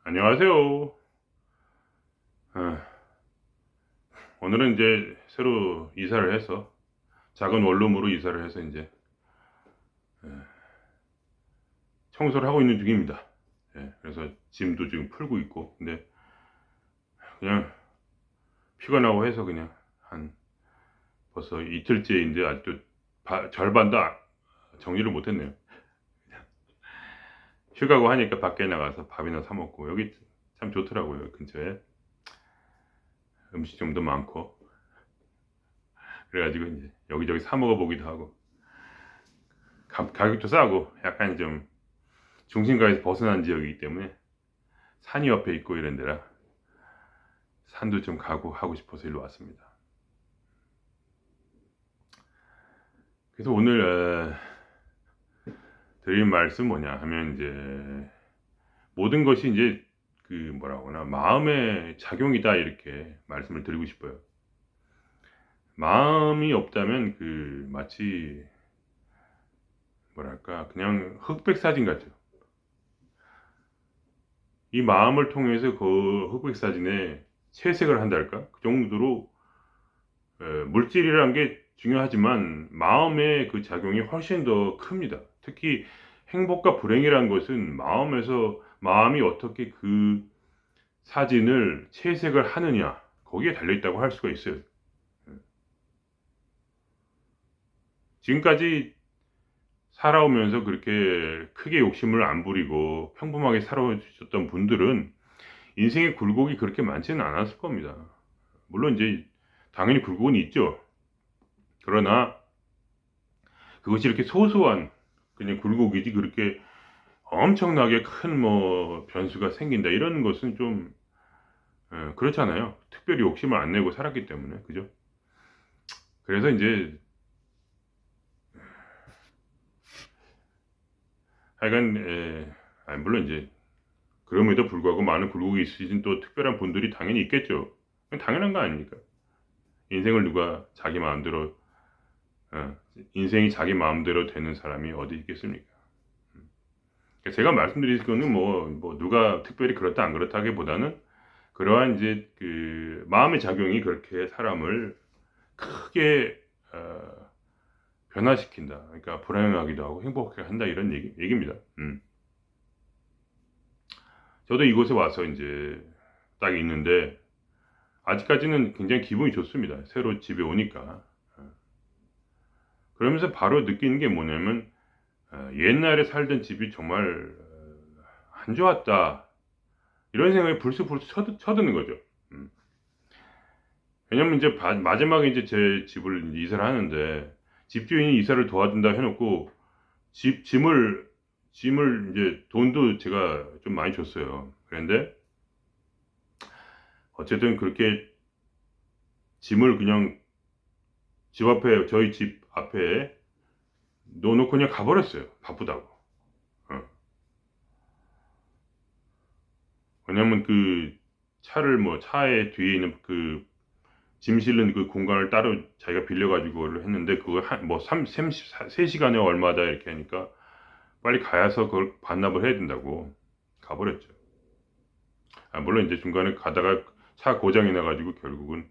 안녕하세요. 아, 오늘은 이제 새로 이사를 해서 작은 원룸으로 이사를 해서 이제 청소를 하고 있는 중입니다. 그래서 짐도 지금 풀고 있고, 근데 그냥 피곤하고 해서 그냥 한 벌써 이틀째인데 아직도 절반도 정리를 못했네요. 휴가고 하니까 밖에 나가서 밥이나 사 먹고, 여기 참 좋더라고요. 근처에 음식점도 많고, 그래가지고 이제 여기저기 사 먹어보기도 하고, 가격도 싸고 약간 좀 중심가에서 벗어난 지역이기 때문에 산이 옆에 있고 이런 데라 산도 좀 가고 하고 싶어서 일로 왔습니다. 그래서 오늘 드릴 말씀 뭐냐 하면 이제 모든 것이 이제 그 뭐라고 하나 마음의 작용이다 이렇게 말씀을 드리고 싶어요. 마음이 없다면 그 마치 뭐랄까 그냥 흑백 사진 같죠. 이 마음을 통해서 그 흑백 사진에 채색을 한달까 그 정도로 물질이라는 게 중요하지만 마음의 그 작용이 훨씬 더 큽니다. 특히 행복과 불행이라는 것은 마음이 어떻게 그 사진을 채색을 하느냐 거기에 달려 있다고 할 수가 있어요. 지금까지 살아오면서 그렇게 크게 욕심을 안 부리고 평범하게 살아오셨던 분들은 인생의 굴곡이 그렇게 많지는 않았을 겁니다. 물론 이제 당연히 굴곡은 있죠. 그러나 그것이 이렇게 소소한 그냥 굴곡이지 그렇게 엄청나게 큰 뭐 변수가 생긴다 이런 것은 좀 그렇잖아요. 특별히 욕심을 안 내고 살았기 때문에 그죠? 그래서 이제 하여간 물론 이제 그럼에도 불구하고 많은 굴곡이 있으신 또 특별한 분들이 당연히 있겠죠. 그건 당연한 거 아닙니까? 인생을 누가 자기 마음대로 어, 인생이 자기 마음대로 되는 사람이 어디 있겠습니까? 그러니까 제가 말씀드릴 거는 뭐 누가 특별히 그렇다 안 그렇다기보다는 그러한 이제 그 마음의 작용이 그렇게 사람을 크게 변화시킨다. 그러니까 불행하기도 하고 행복하게 한다 이런 얘기입니다. 저도 이곳에 와서 이제 딱 있는데 아직까지는 굉장히 기분이 좋습니다. 새로 집에 오니까. 그러면서 바로 느끼는 게 뭐냐면 옛날에 살던 집이 정말 안 좋았다. 이런 생각이 불쑥불쑥 쳐드는 거죠. 음. 왜냐면 이제 마지막에 이제 제 집을 이사를 하는데 집주인이 이사를 도와준다 해놓고 짐을 이제 돈도 제가 좀 많이 줬어요. 그런데 어쨌든 그렇게 짐을 그냥 집 앞에 저희 집 앞에 놓고 그냥 가버렸어요. 바쁘다고. 어. 왜냐면 그 차를 뭐 차에 뒤에 있는 그 짐 실는 그 공간을 따로 자기가 빌려가지고 그걸 했는데 그걸 한뭐 3시간에 얼마다 이렇게 하니까 빨리 가야서 그걸 반납을 해야 된다고 가버렸죠. 물론 이제 중간에 가다가 차 고장이 나가지고 결국은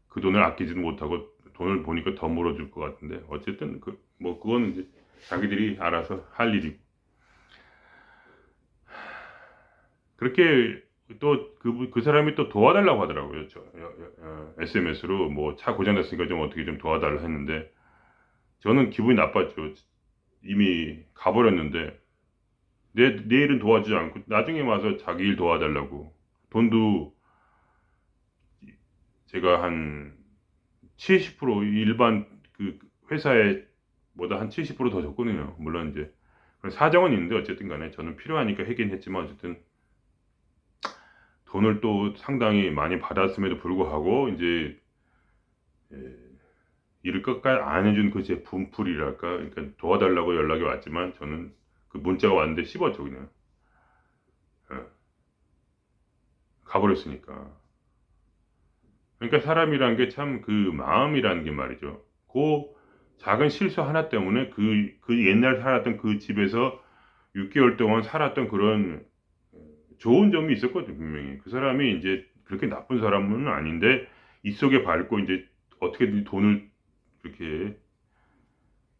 그 돈을 아끼지도 못하고 돈을 보니까 더 물어줄 것 같은데 어쨌든 그 뭐 그거는 이제 자기들이 알아서 할 일이고 그렇게 또 그 사람이 또 도와달라고 하더라고요. SMS로 뭐 차 고장 났으니까 좀 어떻게 좀 도와달라 했는데 저는 기분이 나빴죠. 이미 가버렸는데 내 일은 도와주지 않고 나중에 와서 자기 일 도와달라고 돈도 제가 한 70% 일반 그 회사에 보다 한 70%더 줬거든요. 물론 이제 사정은 있는데 어쨌든 간에 저는 필요하니까 하긴 했지만 어쨌든 돈을 또 상당히 많이 받았음에도 불구하고 이제 예, 일을 끝까지 안 해준 그 제 분풀이랄까 그러니까 도와달라고 연락이 왔지만 저는 그 문자가 왔는데 씹었죠 그냥. 예, 가버렸으니까. 그러니까 사람이란 게 참 그 마음이라는 게 말이죠. 그 작은 실수 하나 때문에 그 옛날 살았던 그 집에서 6개월 동안 살았던 그런 좋은 점이 있었거든요, 분명히. 그 사람이 이제 그렇게 나쁜 사람은 아닌데, 입속에 밟고 이제 어떻게든 돈을 이렇게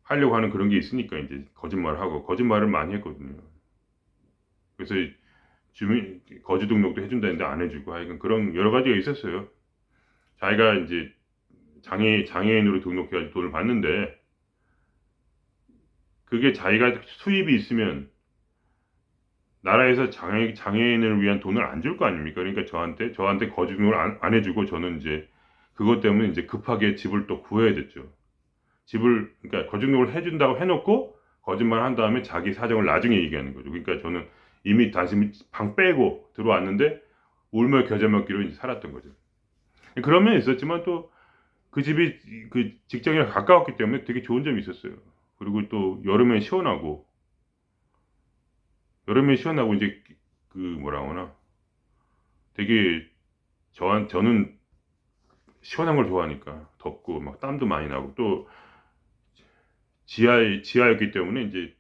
하려고 하는 그런 게 있으니까 이제 거짓말하고, 거짓말을 많이 했거든요. 그래서 주민, 거주 등록도 해준다는데 안 해주고, 하여간 그런 여러 가지가 있었어요. 자기가 이제 장애인으로 등록해가지고 돈을 받는데, 그게 자기가 수입이 있으면 나라에서 장애인을 위한 돈을 안 줄 거 아닙니까? 그러니까 저한테 거주 등록을 안 해주고, 저는 이제 그것 때문에 이제 급하게 집을 또 구해야 됐죠. 그러니까 거주 등록을 해준다고 해놓고 거짓말 한 다음에 자기 사정을 나중에 얘기하는 거죠. 그러니까 저는 이미 다시 방 빼고 들어왔는데 울며 겨자 먹기로 이제 살았던 거죠. 그런 면이 있었지만 또 그 집이 그 직장이랑 가까웠기 때문에 되게 좋은 점이 있었어요. 그리고 또 여름에 시원하고 이제 그 뭐라 하나 되게 저는 시원한 걸 좋아하니까 덥고 막 땀도 많이 나고 또 지하였기 때문에 이제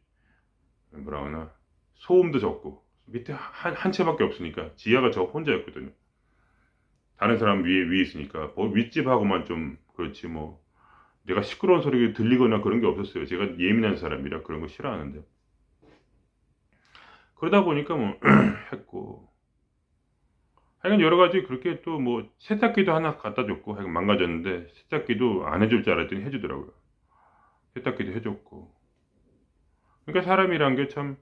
뭐라 하나 소음도 적고 밑에 한 채밖에 없으니까 지하가 저 혼자였거든요. 다른 사람 위에 있으니까 윗집하고만 좀 그렇지 뭐 내가 시끄러운 소리가 들리거나 그런 게 없었어요. 제가 예민한 사람이라 그런 거 싫어하는데 그러다 보니까 뭐 했고 하여간 여러 가지 그렇게 또 뭐 세탁기도 하나 갖다 줬고 하여간 망가졌는데 세탁기도 안 해줄 줄 알았더니 해주더라고요. 세탁기도 해줬고 그러니까 사람이란 게 참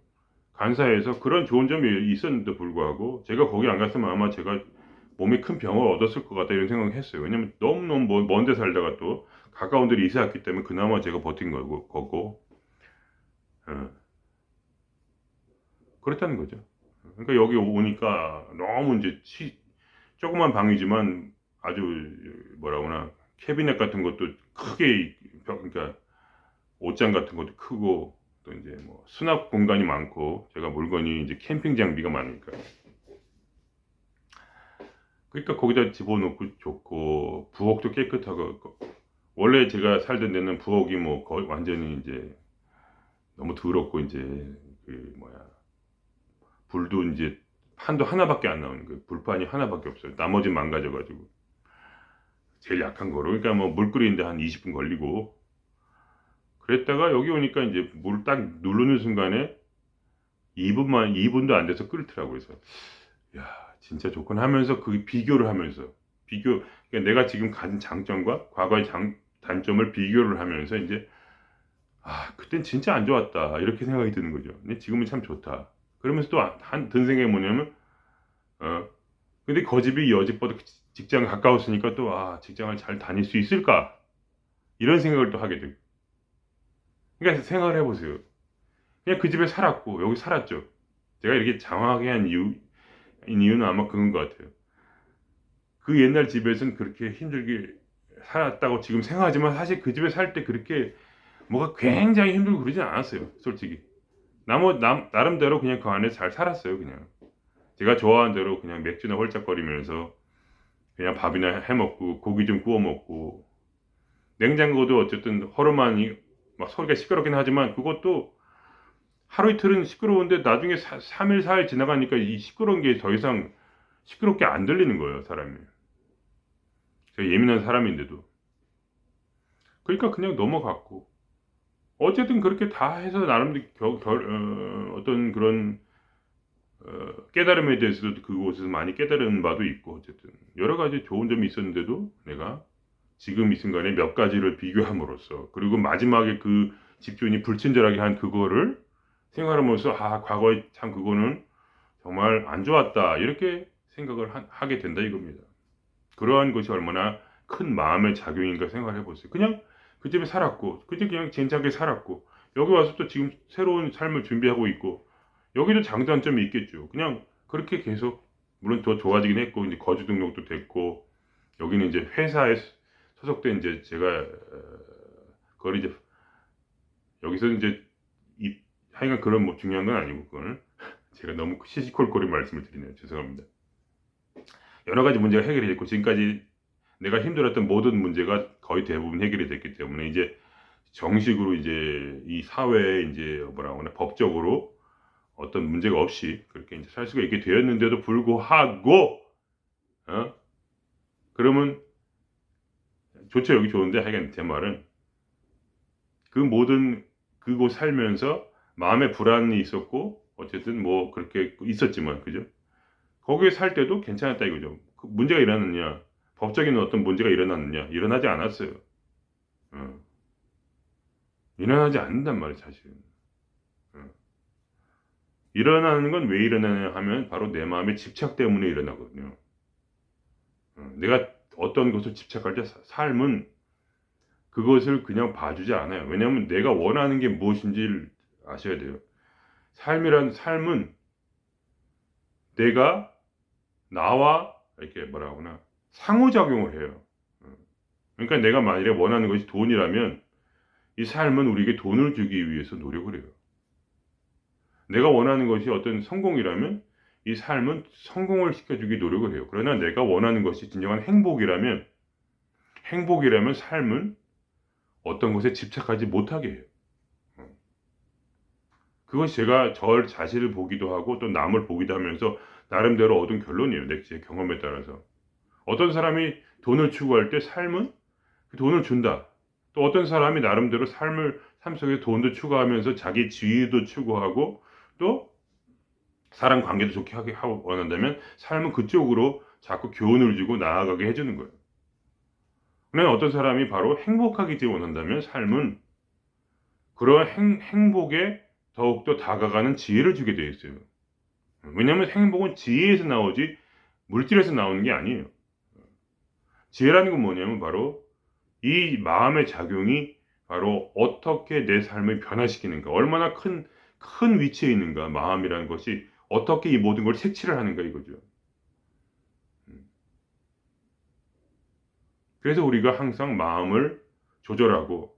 간사해서 그런 좋은 점이 있었는데도 불구하고 제가 거기 안 갔으면 아마 제가 몸에 큰 병을 얻었을 것 같다 이런 생각을 했어요. 왜냐면 너무너무 먼데 살다가 또 가까운 데로 이사 왔기 때문에 그나마 제가 버틴 거고 어, 그렇다는 거죠. 그러니까 여기 오니까 너무 이제 조그만 방이지만 아주 뭐라고나 캐비넷 같은 것도 크게 그러니까 옷장 같은 것도 크고 또 이제 뭐 수납 공간이 많고 제가 물건이 이제 캠핑 장비가 많으니까 그러니까 거기다 집어넣고 좋고 부엌도 깨끗하고 원래 제가 살던 데는 부엌이 뭐 거의 완전히 이제 너무 더럽고 이제 그 뭐야 불도 이제 판도 하나밖에 안 나오는 그 불판이 하나밖에 없어요. 나머지 망가져가지고 제일 약한 거로 그러니까 뭐 물 끓이는데 한 20분 걸리고 그랬다가 여기 오니까 이제 물 딱 누르는 순간에 2분도 안 돼서 끓더라고요. 그래서 야 진짜 좋군 하면서 그 비교를 하면서 그러니까 내가 지금 가진 장점과 과거의 단점을 비교를 하면서 이제 그땐 진짜 안 좋았다 이렇게 생각이 드는 거죠. 근데 지금은 참 좋다. 그러면서 또 든 생각이 뭐냐면 어 근데 거집이 여집보다 직장 가까웠으니까 또 직장을 잘 다닐 수 있을까 이런 생각을 또 하게 되고 그러니까 생각을 해보세요. 그냥 그 집에 살았고 여기 살았죠. 제가 이렇게 장황하게 한 이유는 아마 그건 것 같아요. 그 옛날 집에서는 그렇게 힘들게 살았다고 지금 생각하지만 사실 그 집에 살 때 그렇게 뭐가 굉장히 힘들고 그러진 않았어요. 솔직히. 나름대로 그냥 그 안에 잘 살았어요. 그냥. 제가 좋아하는 대로 그냥 맥주나 홀짝거리면서 그냥 밥이나 해먹고 고기 좀 구워 먹고 냉장고도 어쨌든 허름하니 막 소리가 시끄럽긴 하지만 그것도 하루 이틀은 시끄러운데 나중에 3일 4일 지나가니까 이 시끄러운 게 더 이상 시끄럽게 안 들리는 거예요. 사람이. 제가 예민한 사람인데도. 그러니까 그냥 넘어갔고 어쨌든 그렇게 다 해서 나름대로 어떤 그런 깨달음에 대해서도 그곳에서 많이 깨달은 바도 있고 어쨌든 여러 가지 좋은 점이 있었는데도 내가 지금 이 순간에 몇 가지를 비교함으로써 그리고 마지막에 그 집주인이 불친절하게 한 그거를 생각하면서 과거에 참 그거는 정말 안 좋았다 이렇게 생각을 하게 된다 이겁니다. 그러한 것이 얼마나 큰 마음의 작용인가 생각을 해보세요. 그냥 그 집에 살았고 그 집 그냥 괜찮게 살았고 여기 와서 또 지금 새로운 삶을 준비하고 있고 여기도 장단점이 있겠죠. 그냥 그렇게 계속 물론 더 좋아지긴 했고 이제 거주 등록도 됐고 여기는 이제 회사에 소속된 이제 제가 그걸 이제 여기서 이제 하여간 그런 뭐 중요한 건 아니고 그거는 제가 너무 시시콜콜이 말씀을 드리네요. 죄송합니다. 여러 가지 문제가 해결이 됐고 지금까지 내가 힘들었던 모든 문제가 거의 대부분 해결이 됐기 때문에 이제 정식으로 이제 이 사회에 이제 뭐라고 하나 법적으로 어떤 문제가 없이 그렇게 이제 살 수가 있게 되었는데도 불구하고, 그러면 좋죠. 여기 좋은데, 하여간 제 말은 그 모든 그곳 살면서 마음의 불안이 있었고, 어쨌든 뭐 그렇게 있었지만, 그죠? 거기에 살 때도 괜찮았다 이거죠. 그 문제가 일어났느냐, 법적인 어떤 문제가 일어났느냐, 일어나지 않았어요. 어. 일어나지 않는단 말이에요, 사실은. 어. 일어나는 건 왜 일어나냐 하면 바로 내 마음의 집착 때문에 일어나거든요. 내가 어떤 것을 집착할 때 삶은 그것을 그냥 봐주지 않아요. 왜냐하면 내가 원하는 게 무엇인지를 아셔야 돼요. 삶은 내가 나와 이렇게 뭐라 하나 상호작용을 해요. 그러니까 내가 만일에 원하는 것이 돈이라면 이 삶은 우리에게 돈을 주기 위해서 노력을 해요. 내가 원하는 것이 어떤 성공이라면 이 삶은 성공을 시켜주기 노력을 해요. 그러나 내가 원하는 것이 진정한 행복이라면 삶은 어떤 것에 집착하지 못하게 해요. 그것이 제가 저 자신을 보기도 하고 또 남을 보기도 하면서 나름대로 얻은 결론이에요. 제 경험에 따라서. 어떤 사람이 돈을 추구할 때 삶은 그 돈을 준다. 또 어떤 사람이 나름대로 삶 속에 돈도 추구하면서 자기 지위도 추구하고 또 사람 관계도 좋게 하고 원한다면 삶은 그쪽으로 자꾸 교훈을 주고 나아가게 해주는 거예요. 그러나 어떤 사람이 바로 행복하기 원한다면 삶은 그런 행복에 더욱더 다가가는 지혜를 주게 되어 있어요. 왜냐하면 행복은 지혜에서 나오지 물질에서 나오는 게 아니에요. 지혜라는 건 뭐냐면 바로 이 마음의 작용이 바로 어떻게 내 삶을 변화시키는가, 얼마나 큰 위치에 있는가, 마음이라는 것이 어떻게 이 모든 걸 색칠을 하는가 이거죠. 그래서 우리가 항상 마음을 조절하고,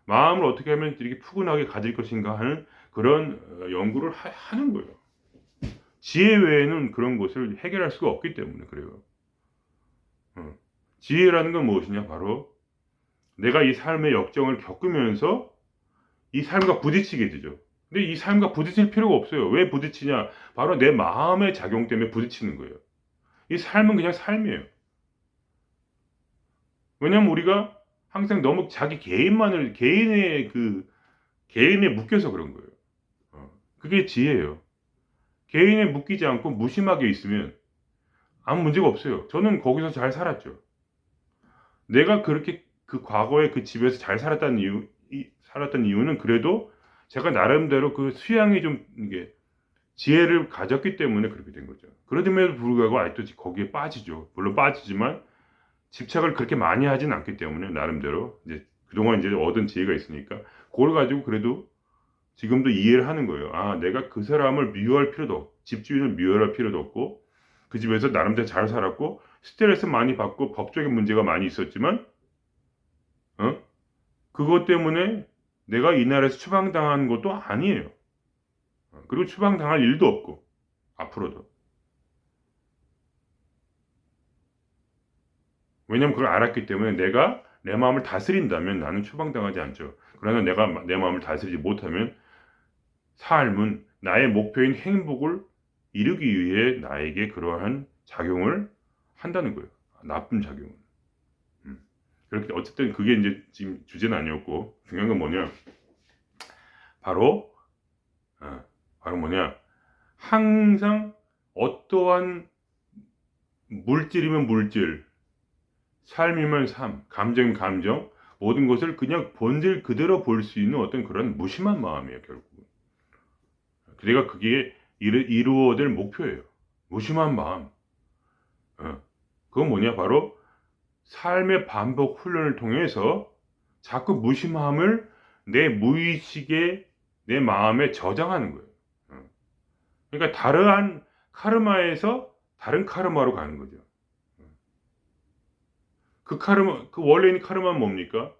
마음을 어떻게 하면 이렇게 푸근하게 가질 것인가 하는 그런 연구를 하는 거예요. 지혜 외에는 그런 것을 해결할 수가 없기 때문에 그래요. 지혜라는 건 무엇이냐? 바로 내가 이 삶의 역정을 겪으면서 이 삶과 부딪히게 되죠. 근데 이 삶과 부딪힐 필요가 없어요. 왜 부딪히냐? 바로 내 마음의 작용 때문에 부딪히는 거예요. 이 삶은 그냥 삶이에요. 왜냐하면 우리가 항상 너무 자기 개인에 묶여서 그런 거예요. 그게 지혜예요. 개인에 묶이지 않고 무심하게 있으면 아무 문제가 없어요. 저는 거기서 잘 살았죠. 내가 그렇게 그 과거에 그 집에서 잘 살았던 이유는 그래도 제가 나름대로 그 수양이 좀 이게 지혜를 가졌기 때문에 그렇게 된 거죠. 그럼에도 불구하고 아직도 거기에 빠지죠. 물론 빠지지만 집착을 그렇게 많이 하진 않기 때문에 나름대로 이제 그동안 이제 얻은 지혜가 있으니까 그걸 가지고 그래도 지금도 이해를 하는 거예요. 아, 내가 그 사람을 미워할 필요도 없고 집주인을 미워할 필요도 없고 그 집에서 나름대로 잘 살았고 스트레스 많이 받고 법적인 문제가 많이 있었지만 그것 때문에 내가 이 나라에서 추방당한 것도 아니에요. 그리고 추방당할 일도 없고 앞으로도. 왜냐면 그걸 알았기 때문에 내가 내 마음을 다스린다면 나는 추방당하지 않죠. 그러나 내가 내 마음을 다스리지 못하면 삶은 나의 목표인 행복을 이루기 위해 나에게 그러한 작용을 한다는 거예요. 나쁜 작용을. 그렇게 어쨌든 그게 이제 지금 주제는 아니었고 중요한 건 뭐냐? 바로 바로 뭐냐? 항상 어떠한 물질이면 물질, 삶이면 삶, 감정이면 감정, 모든 것을 그냥 본질 그대로 볼 수 있는 어떤 그런 무심한 마음이에요, 결국은. 내가 그게 이루어야 될 목표예요. 무심한 마음. 그건 뭐냐? 바로 삶의 반복 훈련을 통해서 자꾸 무심함을 내 무의식에 내 마음에 저장하는 거예요. 그러니까 다른 카르마에서 다른 카르마로 가는 거죠. 그 원래 있는 카르마는 뭡니까?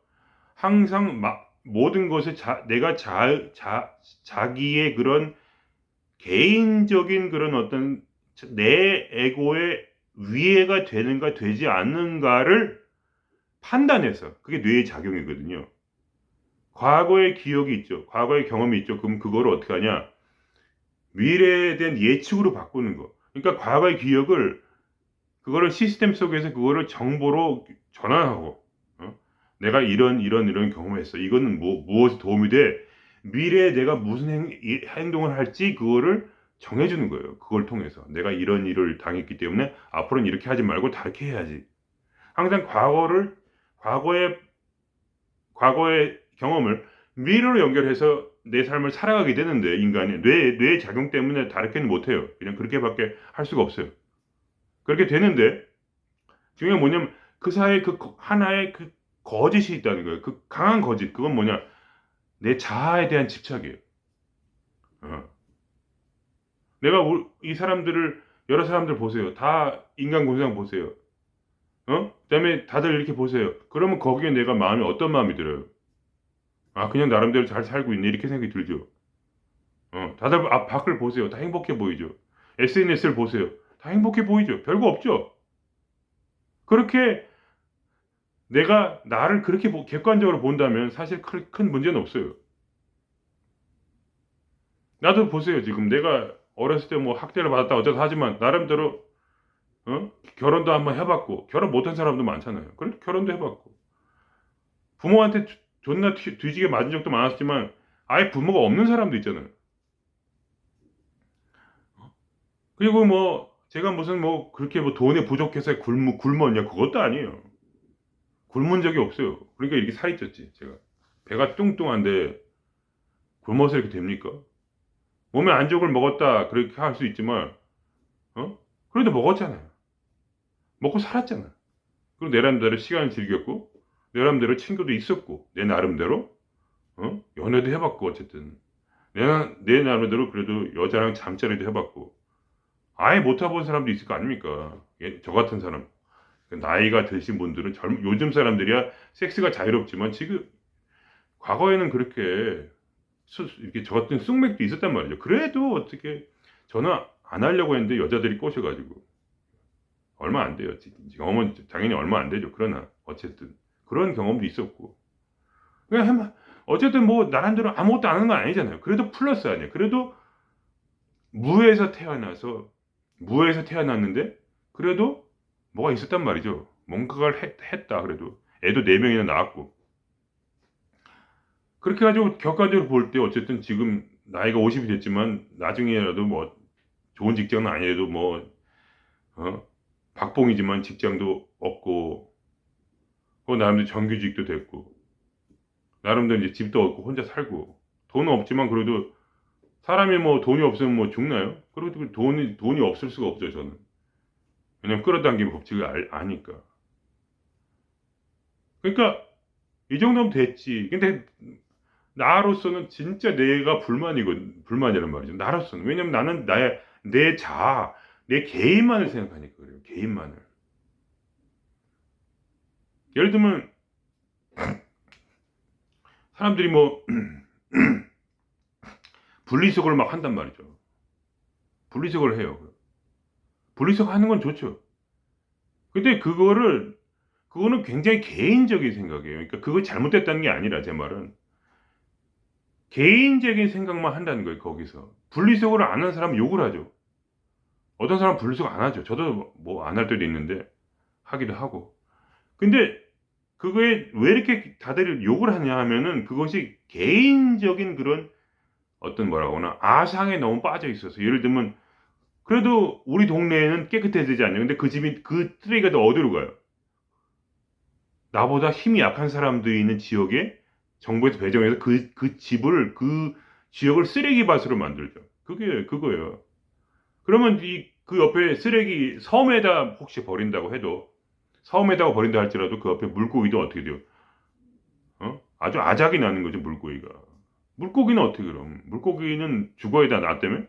항상 모든 것에 내가 자기의 그런 개인적인 그런 어떤 내 에고의 위해가 되는가 되지 않는가를 판단해서 그게 뇌의 작용이거든요. 과거의 기억이 있죠. 과거의 경험이 있죠. 그럼 그거를 어떻게 하냐? 미래에 대한 예측으로 바꾸는 거. 그러니까 과거의 기억을 그거를 시스템 속에서 그거를 정보로 전환하고 내가 이런 경험했어. 이거는 무엇에 도움이 돼? 미래에 내가 무슨 행동을 할지 그거를 정해주는 거예요. 그걸 통해서 내가 이런 일을 당했기 때문에 앞으로는 이렇게 하지 말고 다르게 해야지. 항상 과거의 과거의 경험을 미래로 연결해서 내 삶을 살아가게 되는데 인간이 뇌 작용 때문에 다르게는 못해요. 그냥 그렇게밖에 할 수가 없어요. 그렇게 되는데 중요한 게 뭐냐면 그 사이에 그 하나의 그 거짓이 있다는 거예요. 그 강한 거짓. 그건 뭐냐? 내 자아에 대한 집착이에요. 어. 내가 이 사람들을 여러 사람들 보세요. 다 인간 공상 보세요. 그다음에 다들 이렇게 보세요. 그러면 거기에 내가 마음이 어떤 마음이 들어요? 아, 그냥 나름대로 잘 살고 있네 이렇게 생각이 들죠. 다들 밖을 보세요. 다 행복해 보이죠. SNS를 보세요. 다 행복해 보이죠. 별거 없죠. 그렇게 내가 나를 그렇게 객관적으로 본다면 사실 큰 문제는 없어요. 나도 보세요. 지금 내가 어렸을 때 뭐 학대를 받았다 어쩌다 하지만 나름대로 결혼도 한번 해봤고 결혼 못한 사람도 많잖아요. 그래도 결혼도 해봤고 부모한테 존나 뒤지게 맞은 적도 많았지만 아예 부모가 없는 사람도 있잖아요. 그리고 뭐 제가 무슨 뭐 그렇게 뭐 돈에 부족해서 굶었냐 그것도 아니에요. 굶은 적이 없어요. 그러니까 이렇게 살이 쪘지 제가. 배가 뚱뚱한데 굶어서 이렇게 됩니까? 몸에 안 좋은 걸 먹었다 그렇게 할 수 있지만 그래도 먹었잖아요. 먹고 살았잖아. 그리고 내 나름대로 시간을 즐겼고 내 나름대로 친구도 있었고 내 나름대로 연애도 해봤고 어쨌든 내 나름대로 그래도 여자랑 잠자리도 해봤고 아예 못 해본 사람도 있을 거 아닙니까? 저 같은 사람 나이가 드신 분들은 요즘 사람들이야 섹스가 자유롭지만 지금 과거에는 그렇게 이렇게 저 같은 쑥맥도 있었단 말이죠. 그래도 어떻게 저는 안 하려고 했는데 여자들이 꼬셔가지고 얼마 안 돼요. 경험은 당연히 얼마 안 되죠. 그러나 어쨌든 그런 경험도 있었고 그냥 어쨌든 뭐 나름대로 아무것도 안 하는 건 아니잖아요. 그래도 플러스 아니에요. 그래도 무에서 태어났는데 그래도 뭐가 있었단 말이죠. 뭔가를 했다 그래도 애도 4명이나 낳았고 그렇게 가지고 객관적으로 볼 때 어쨌든 지금 나이가 50이 됐지만 나중에라도 뭐 좋은 직장은 아니래도 뭐 박봉이지만 직장도 없고 나름대로 정규직도 됐고 나름대로 이제 집도 없고 혼자 살고 돈은 없지만 그래도 사람이 뭐 돈이 없으면 뭐 죽나요? 그래도 돈이 없을 수가 없죠 저는. 왜냐면 끌어당기는 법칙을 아니까. 그러니까 이 정도면 됐지. 근데 나로서는 진짜 내가 불만이란 말이죠. 나로서는. 왜냐면 나는 내 자아, 내 개인만을 생각하니까 그래요. 개인만을. 예를 들면 사람들이 뭐 분리수거를 막 한단 말이죠. 분리수거를 해요. 분리수거 하는 건 좋죠. 근데 그거는 굉장히 개인적인 생각이에요. 그러니까 그거 잘못됐다는 게 아니라 제 말은 개인적인 생각만 한다는 거예요. 거기서 분리수거를 안 하는 사람은 욕을 하죠. 어떤 사람은 분리수거 안 하죠. 저도 뭐 안 할 때도 있는데 하기도 하고. 근데 그거에 왜 이렇게 다들 욕을 하냐 하면은 그것이 개인적인 그런 어떤 뭐라고 하나 아상에 너무 빠져 있어서 예를 들면 그래도 우리 동네에는 깨끗해지지 않냐. 근데 그 쓰레기가 또 어디로 가요? 나보다 힘이 약한 사람들이 있는 지역에 정부에서 배정해서 그 지역을 쓰레기밭으로 만들죠. 그게 그거예요. 그러면 그 옆에 쓰레기 섬에다 혹시 버린다고 해도 섬에다가 버린다 할지라도 그 옆에 물고기도 어떻게 돼요? 아주 아작이 나는 거죠 물고기가. 물고기는 어떻게 그럼? 물고기는 죽어야 돼, 나 때문에?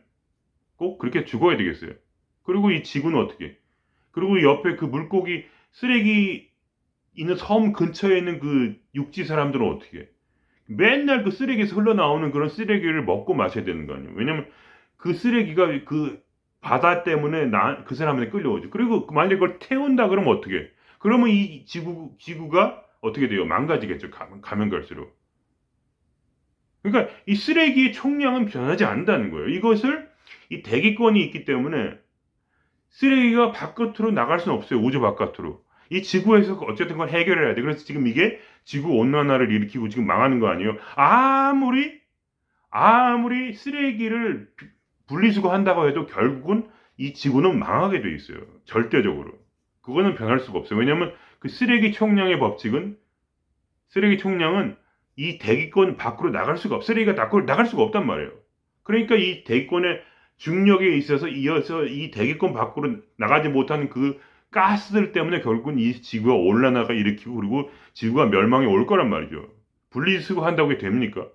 꼭 그렇게 죽어야 되겠어요. 그리고 이 지구는 어떻게? 그리고 옆에 그 물고기 쓰레기 있는 섬 근처에 있는 그 육지 사람들은 어떻게 해? 맨날 그 쓰레기에서 흘러나오는 그런 쓰레기를 먹고 마셔야 되는 거 아니에요. 왜냐면 그 쓰레기가 그 바다 때문에 그 사람한테 끌려오죠. 그리고 만약에 그걸 태운다 그러면 어떻게 해? 그러면 이 지구가 어떻게 돼요? 망가지겠죠. 가면 갈수록. 그러니까 이 쓰레기의 총량은 변하지 않는다는 거예요. 이것을 이 대기권이 있기 때문에 쓰레기가 바깥으로 나갈 수는 없어요. 우주 바깥으로. 이 지구에서 어쨌든 건 해결해야 돼. 그래서 지금 이게 지구 온난화를 일으키고 지금 망하는 거 아니에요? 아무리 쓰레기를 분리수거 한다고 해도 결국은 이 지구는 망하게 돼 있어요. 절대적으로. 그거는 변할 수가 없어요. 왜냐하면 그 쓰레기 총량의 법칙은 쓰레기 총량은 이 대기권 밖으로 나갈 수가 없. 쓰레기가 밖으로 나갈 수가 없단 말이에요. 그러니까 이 대기권의 중력에 있어서 이어서 이 대기권 밖으로 나가지 못하는 그 가스들 때문에 결국은 이 지구가 온난화가 일으키고 그리고 지구가 멸망에 올 거란 말이죠. 분리수거 한다고 게 됩니까?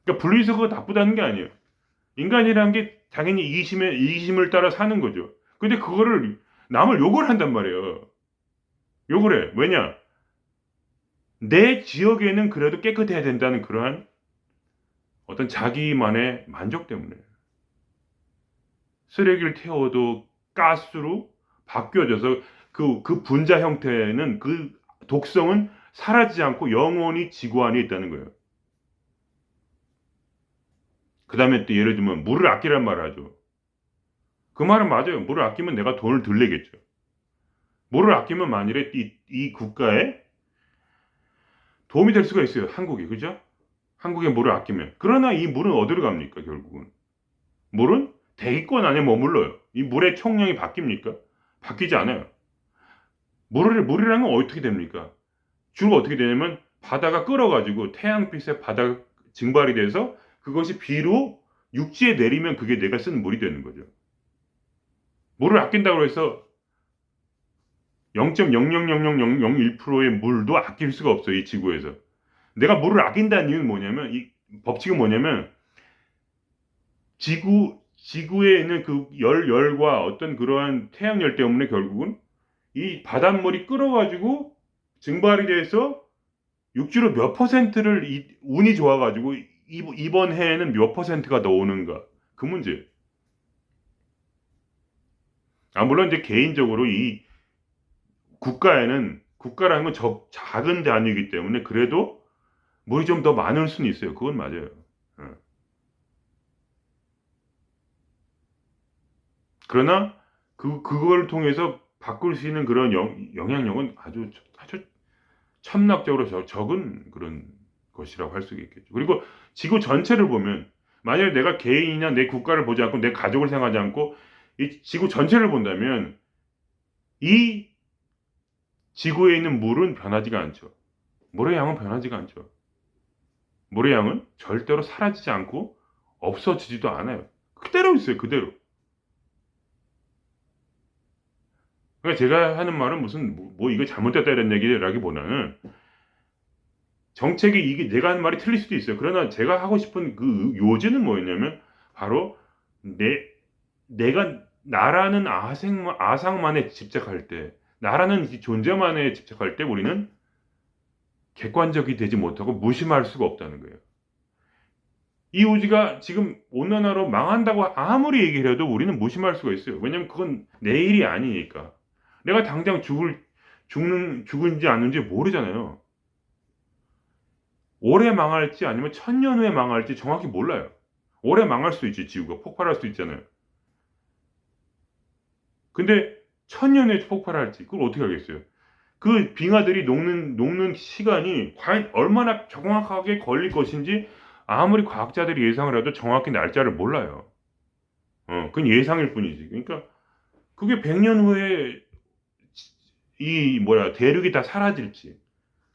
그러니까 분리수거가 나쁘다는 게 아니에요. 인간이라는 게 당연히 이기심을 따라 사는 거죠. 근데 그거를 남을 욕을 한단 말이에요. 욕을 해. 왜냐? 내 지역에는 그래도 깨끗해야 된다는 그러한 어떤 자기만의 만족 때문에 쓰레기를 태워도 가스로 바뀌어져서 그 분자 형태는 그 독성은 사라지지 않고 영원히 지구 안에 있다는 거예요. 그 다음에 또 예를 들면 물을 아끼란 말을 하죠. 그 말은 맞아요. 물을 아끼면 내가 돈을 덜 내겠죠. 물을 아끼면 만일에 이 국가에 도움이 될 수가 있어요. 한국이. 그죠? 한국의 물을 아끼면. 그러나 이 물은 어디로 갑니까? 결국은. 물은 대기권 안에 머물러요. 이 물의 총량이 바뀝니까? 바뀌지 않아요. 물이라는 건 어떻게 됩니까? 주로 어떻게 되냐면 바다가 끓어가지고 태양빛에 바다가 증발이 돼서 그것이 비로 육지에 내리면 그게 내가 쓴 물이 되는 거죠. 물을 아낀다고 해서 0.0000001%의 물도 아낄 수가 없어요. 이 지구에서. 내가 물을 아낀다는 이유는 뭐냐면 이 법칙은 뭐냐면 지구에 있는 그 열과 어떤 그러한 태양열 때문에 결국은 이 바닷물이 끓어가지고 증발이 돼서 육지로 몇 퍼센트를 운이 좋아가지고 이번 해에는 몇 퍼센트가 더 오는가 그 문제. 물론 이제 개인적으로 이 국가라는 건 작은 단위이기 때문에 그래도 물이 좀 더 많을 수는 있어요. 그건 맞아요. 어. 그러나 그걸 통해서 바꿀 수 있는 그런 영향력은 아주 천문학적으로 적은 그런 것이라고 할 수 있겠죠. 그리고 지구 전체를 보면 만약에 내가 개인이나 내 국가를 보지 않고 내 가족을 생각하지 않고 이 지구 전체를 본다면 이 지구에 있는 물은 변하지가 않죠. 물의 양은 변하지가 않죠. 물의 양은 절대로 사라지지 않고 없어지지도 않아요. 그대로 있어요. 그대로. 그러니까 제가 하는 말은 무슨 이거 잘못됐다 이런 얘기라기보다는 정책이 이게 내가 하는 말이 틀릴 수도 있어요. 그러나 제가 하고 싶은 그 요지는 뭐였냐면 바로 내가 나라는 아상만에 집착할 때, 나라는 존재만에 집착할 때 우리는 객관적이 되지 못하고 무심할 수가 없다는 거예요. 이 우주가 지금 온난화로 망한다고 아무리 얘기를 해도 우리는 무심할 수가 있어요. 왜냐면 그건 내 일이 아니니까. 내가 당장 죽은지 않는지 모르잖아요. 올해 망할지 아니면 1000년 후에 망할지 정확히 몰라요. 올해 망할 수도 있지, 지구가. 폭발할 수도 있잖아요. 근데 1000년 후에 폭발할지, 그걸 어떻게 알겠어요? 그 빙하들이 녹는 시간이 과연 얼마나 정확하게 걸릴 것인지 아무리 과학자들이 예상을 해도 정확히 날짜를 몰라요. 그건 예상일 뿐이지. 그러니까 그게 100년 후에 대륙이 다 사라질지,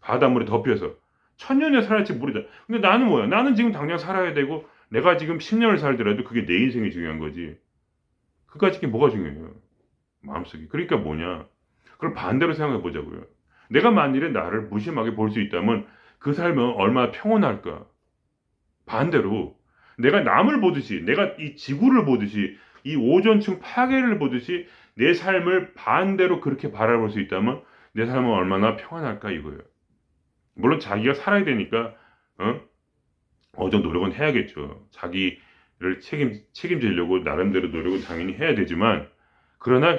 바닷물에 덮여서 1000년에 살아날지 모르잖아. 근데 나는 뭐야? 나는 지금 당장 살아야 되고, 내가 지금 10년을 살더라도 그게 내 인생이 중요한 거지. 그까짓 게 뭐가 중요해요? 마음속에. 그러니까 뭐냐? 그걸 반대로 생각해 보자고요. 내가 만일에 나를 무심하게 볼 수 있다면 그 삶은 얼마나 평온할까? 반대로 내가 남을 보듯이, 내가 이 지구를 보듯이, 이 오존층 파괴를 보듯이 내 삶을 반대로 그렇게 바라볼 수 있다면 내 삶은 얼마나 평안할까 이거예요. 물론 자기가 살아야 되니까 어떤 노력은 해야겠죠. 자기를 책임지려고 나름대로 노력은 당연히 해야 되지만, 그러나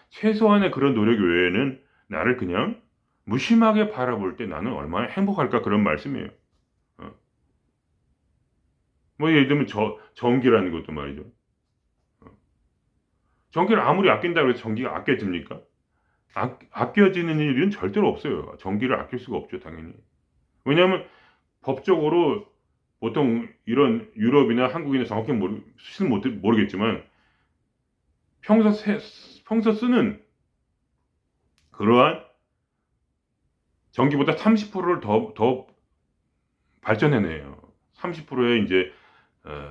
최소한의 그런 노력 외에는 나를 그냥 무심하게 바라볼 때 나는 얼마나 행복할까 그런 말씀이에요. 예를 들면 전기라는 것도 말이죠. 전기를 아무리 아낀다고 해서 전기가 아껴집니까? 아껴지는 일은 절대로 없어요. 전기를 아낄 수가 없죠, 당연히. 왜냐하면 법적으로 보통 이런 유럽이나 한국이나 정확히 수치는 모르겠지만 평소 쓰는 그러한 전기보다 30%를 더 발전해내요. 30%의 이제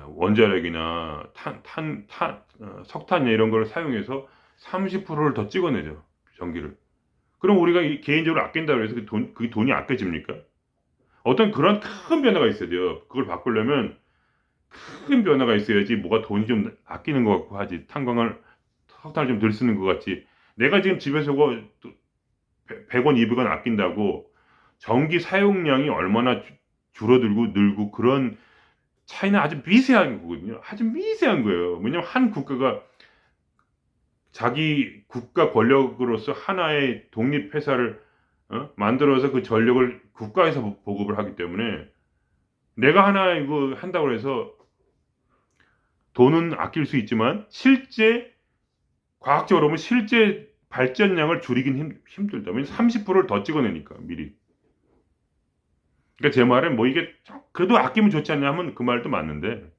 원자력이나 석탄이나 이런 걸 사용해서 30%를 더 찍어내죠, 전기를. 그럼 우리가 개인적으로 아낀다고 해서 그 돈이 아껴집니까? 어떤 그런 큰 변화가 있어야 돼요. 그걸 바꾸려면 큰 변화가 있어야지 뭐가 돈이 좀 아끼는 것 같고 하지. 석탄을 좀 덜 쓰는 것 같지. 내가 지금 집에서 100원, 200원 아낀다고 전기 사용량이 얼마나 줄어들고 늘고 그런 차이는 아주 미세한 거거든요. 아주 미세한 거예요. 왜냐면 한 국가가 자기 국가 권력으로서 하나의 독립회사를 만들어서 그 전력을 국가에서 보급을 하기 때문에 내가 하나 이거 한다고 해서 돈은 아낄 수 있지만 실제 과학적으로 보면 실제 발전량을 줄이긴 힘들다. 왜냐면 30%를 더 찍어내니까 미리. 그러니까 제 말은 뭐 이게 그래도 아끼면 좋지 않냐 하면 그 말도 맞는데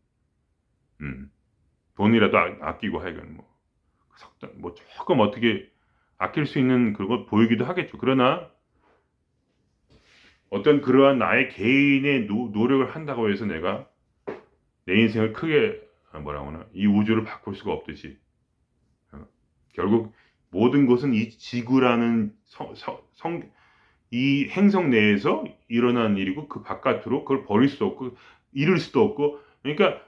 돈이라도 아끼고 하여간 뭐 조금 어떻게 아낄 수 있는 그런 걸 보이기도 하겠죠. 그러나 어떤 그러한 나의 개인의 노력을 한다고 해서 내가 내 인생을 크게 뭐라고 하나 이 우주를 바꿀 수가 없듯이 결국 모든 것은 이 지구라는 이 행성 내에서 일어난 일이고 그 바깥으로 그걸 버릴 수도 없고 잃을 수도 없고 그러니까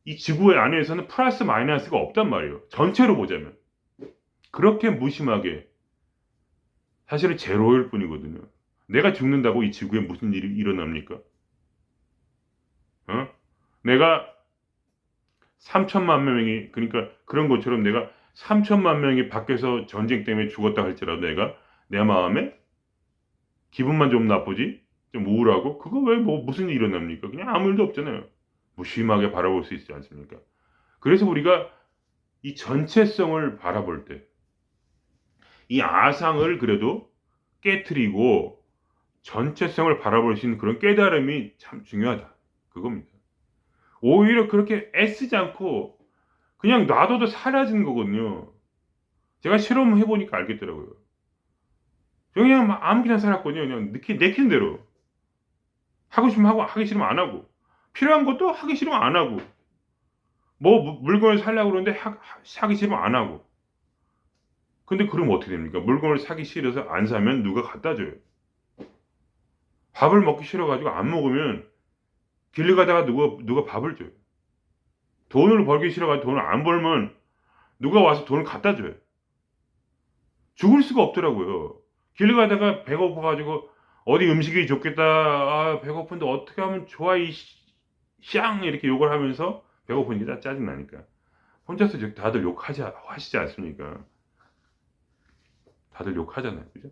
이 지구의 안에서는 플러스 마이너스가 없단 말이에요. 전체로 보자면 그렇게 무심하게 사실은 제로일 뿐이거든요. 내가 죽는다고 이 지구에 무슨 일이 일어납니까? 내가 3천만 명이 그러니까 그런 것처럼 내가 3천만 명이 밖에서 전쟁 때문에 죽었다 할지라도 내가 내 마음에 기분만 좀 나쁘지 좀 우울하고 그거 왜 무슨 일이 일어납니까? 그냥 아무 일도 없잖아요. 무심하게 바라볼 수 있지 않습니까? 그래서 우리가 이 전체성을 바라볼 때 이 아상을 그래도 깨트리고 전체성을 바라볼 수 있는 그런 깨달음이 참 중요하다. 그겁니다. 오히려 그렇게 애쓰지 않고 그냥 놔둬도 사라지는 거거든요. 제가 실험해 보니까 알겠더라고요. 그냥 막 아무렇게나 살았거든요. 그냥 내키는 대로. 하고 싶으면 하고 하기 싫으면 안 하고. 필요한 것도 하기 싫으면 안 하고. 뭐 물건을 사려고 그러는데 사기 싫으면 안 하고. 근데 그러면 어떻게 됩니까? 물건을 사기 싫어서 안 사면 누가 갖다 줘요. 밥을 먹기 싫어 가지고 안 먹으면 길을 가다가 누가 밥을 줘요. 돈을 벌기 싫어 가지고 돈을 안 벌면 누가 와서 돈을 갖다 줘요. 죽을 수가 없더라고요. 길 가다가 배고파 가지고 어디 음식이 좋겠다. 아, 배고픈데 어떻게 하면 좋아 샹 이렇게 욕을 하면서 배고프니까 짜증 나니까. 혼자서 다들 하시지 않습니까? 다들 욕하잖아요. 그죠?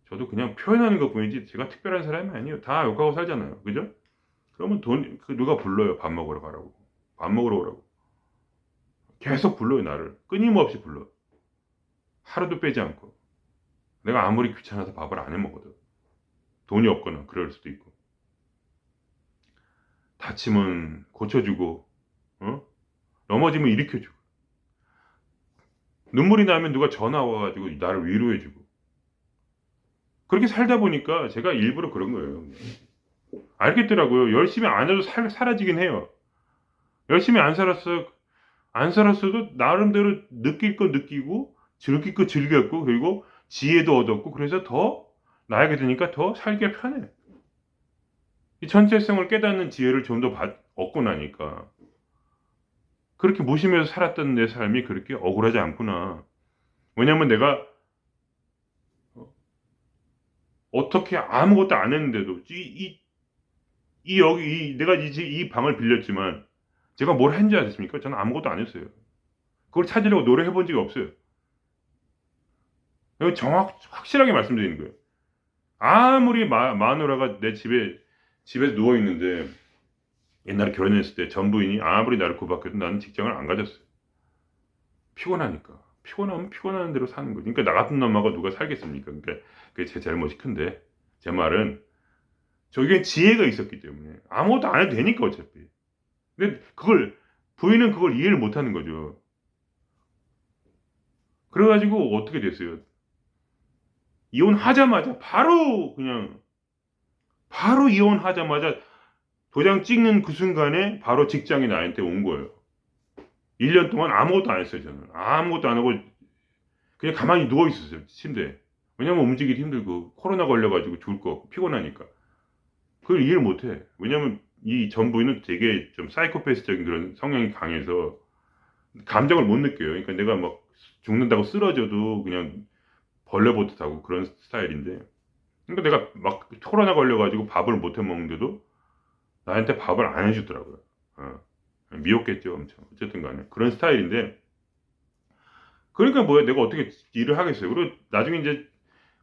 저도 그냥 표현하는 것뿐이지 제가 특별한 사람이 아니에요. 다 욕하고 살잖아요. 그죠? 그러면 누가 불러요. 밥 먹으러 가라고. 밥 먹으러 오라고. 계속 불러요, 나를. 끊임없이 불러. 하루도 빼지 않고. 내가 아무리 귀찮아서 밥을 안 해 먹거든. 돈이 없거나 그럴 수도 있고. 다치면 고쳐주고, 넘어지면 일으켜주고. 눈물이 나면 누가 전화 와가지고 나를 위로해주고. 그렇게 살다 보니까 제가 일부러 그런 거예요. 알겠더라고요. 열심히 안 해도 사라지긴 해요. 열심히 안 살았어도 나름대로 느낄 거 느끼고, 즐길 거 즐겼고, 그리고 지혜도 얻었고, 그래서 더 나에게 되니까 더 살기가 편해. 이 전체성을 깨닫는 지혜를 좀 더 얻고 나니까. 그렇게 무심해서 살았던 내 삶이 그렇게 억울하지 않구나. 왜냐면 내가 어떻게 아무것도 안 했는데도 내가 이 방을 빌렸지만 제가 뭘 했는지 아십니까? 저는 아무것도 안 했어요. 그걸 찾으려고 노력해 본 적이 없어요. 이거 확실하게 말씀드리는 거예요. 아무리 마누라가 내 집에 누워 있는데 옛날에 결혼했을 때 전부인이 아무리 나를 구박해도 나는 직장을 안 가졌어요. 피곤하면 피곤한 대로 사는 거지. 그러니까 나 같은 놈하고 누가 살겠습니까? 그러니까 그게 제 잘못이 큰데, 제 말은 저기에 지혜가 있었기 때문에 아무것도 안 해도 되니까 어차피. 근데 그걸 부인은 그걸 이해를 못 하는 거죠. 그래가지고 어떻게 됐어요? 이혼하자마자 바로 이혼하자마자 도장 찍는 그 순간에 바로 직장이 나한테 온 거예요. 1년 동안 아무것도 안 했어요, 저는. 아무것도 안 하고 그냥 가만히 누워 있었어요, 침대에. 왜냐면 움직이기 힘들고 코로나 걸려가지고 죽을 것 같고 피곤하니까. 그걸 이해를 못 해. 왜냐면 이 전 부인은 되게 좀 사이코패스적인 그런 성향이 강해서 감정을 못 느껴요. 그러니까 내가 막 죽는다고 쓰러져도 그냥 벌레 보듯 하고 그런 스타일인데. 그러니까 내가 막 코로나 걸려가지고 밥을 못 해 먹는데도 나한테 밥을 안 해주더라고요. 어. 미웠겠죠, 엄청. 어쨌든 간에. 그런 스타일인데. 그러니까 뭐야, 내가 어떻게 일을 하겠어요. 그리고 나중에 이제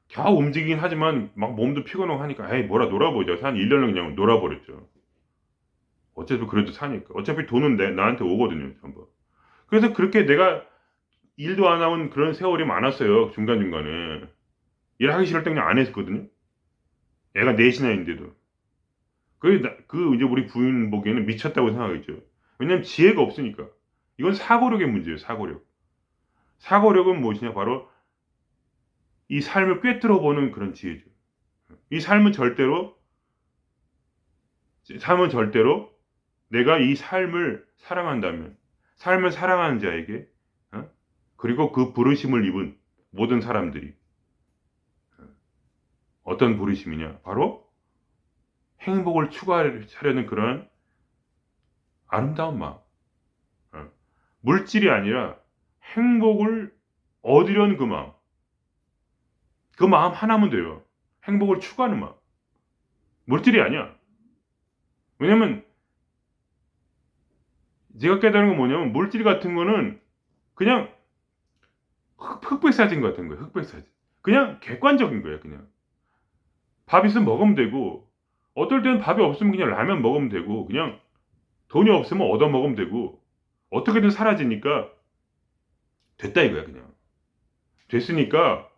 겨우 움직이긴 하지만 막 몸도 피곤하고 하니까 에이 뭐라 놀아보자. 한 1년을 그냥 놀아버렸죠. 어차피 그래도 사니까. 어차피 돈은 나한테 오거든요, 전부. 그래서 그렇게 내가 일도 안 하는 그런 세월이 많았어요. 중간중간에. 일하기 싫을 때 그냥 안 했었거든요. 애가 넷이나 있는데도. 그 이제 우리 부인 보기에는 미쳤다고 생각했죠. 왜냐면 지혜가 없으니까. 이건 사고력의 문제예요, 사고력. 사고력은 무엇이냐? 바로 이 삶을 꿰뚫어 보는 그런 지혜죠. 이 삶은 절대로 내가 이 삶을 사랑한다면, 삶을 사랑하는 자에게, 그리고 그 부르심을 입은 모든 사람들이 어떤 부르심이냐? 바로 행복을 추구하려는 그런 아름다운 마음. 물질이 아니라 행복을 얻으려는 그 마음. 그 마음 하나면 돼요. 행복을 추구하는 마음. 물질이 아니야. 왜냐면 제가 깨달은 건 뭐냐면 물질 같은 거는 그냥 흑백사진 같은 거예요. 흑백사진. 그냥 객관적인 거예요. 그냥. 밥 있으면 먹으면 되고 어떨 때는 밥이 없으면 그냥 라면 먹으면 되고 그냥 돈이 없으면 얻어 먹으면 되고 어떻게든 사라지니까 됐다 이거야 그냥. 됐으니까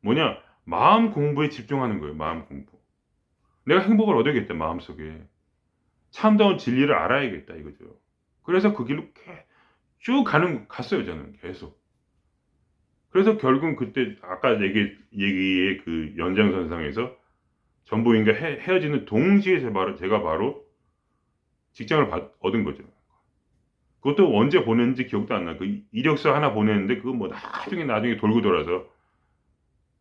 뭐냐 마음 공부에 집중하는 거예요. 마음 공부. 내가 행복을 얻어야겠다 마음속에. 참다운 진리를 알아야겠다 이거죠. 그래서 그 길로 쭉 갔어요 저는 계속. 그래서 결국 그때 아까 얘기의 그 연장선상에서 전부인과 헤어지는 동시에 제가 바로 직장을 얻은 거죠. 그것도 언제 보냈는지 기억도 안 나. 그 이력서 하나 보냈는데 그거 뭐 나중에 돌고 돌아서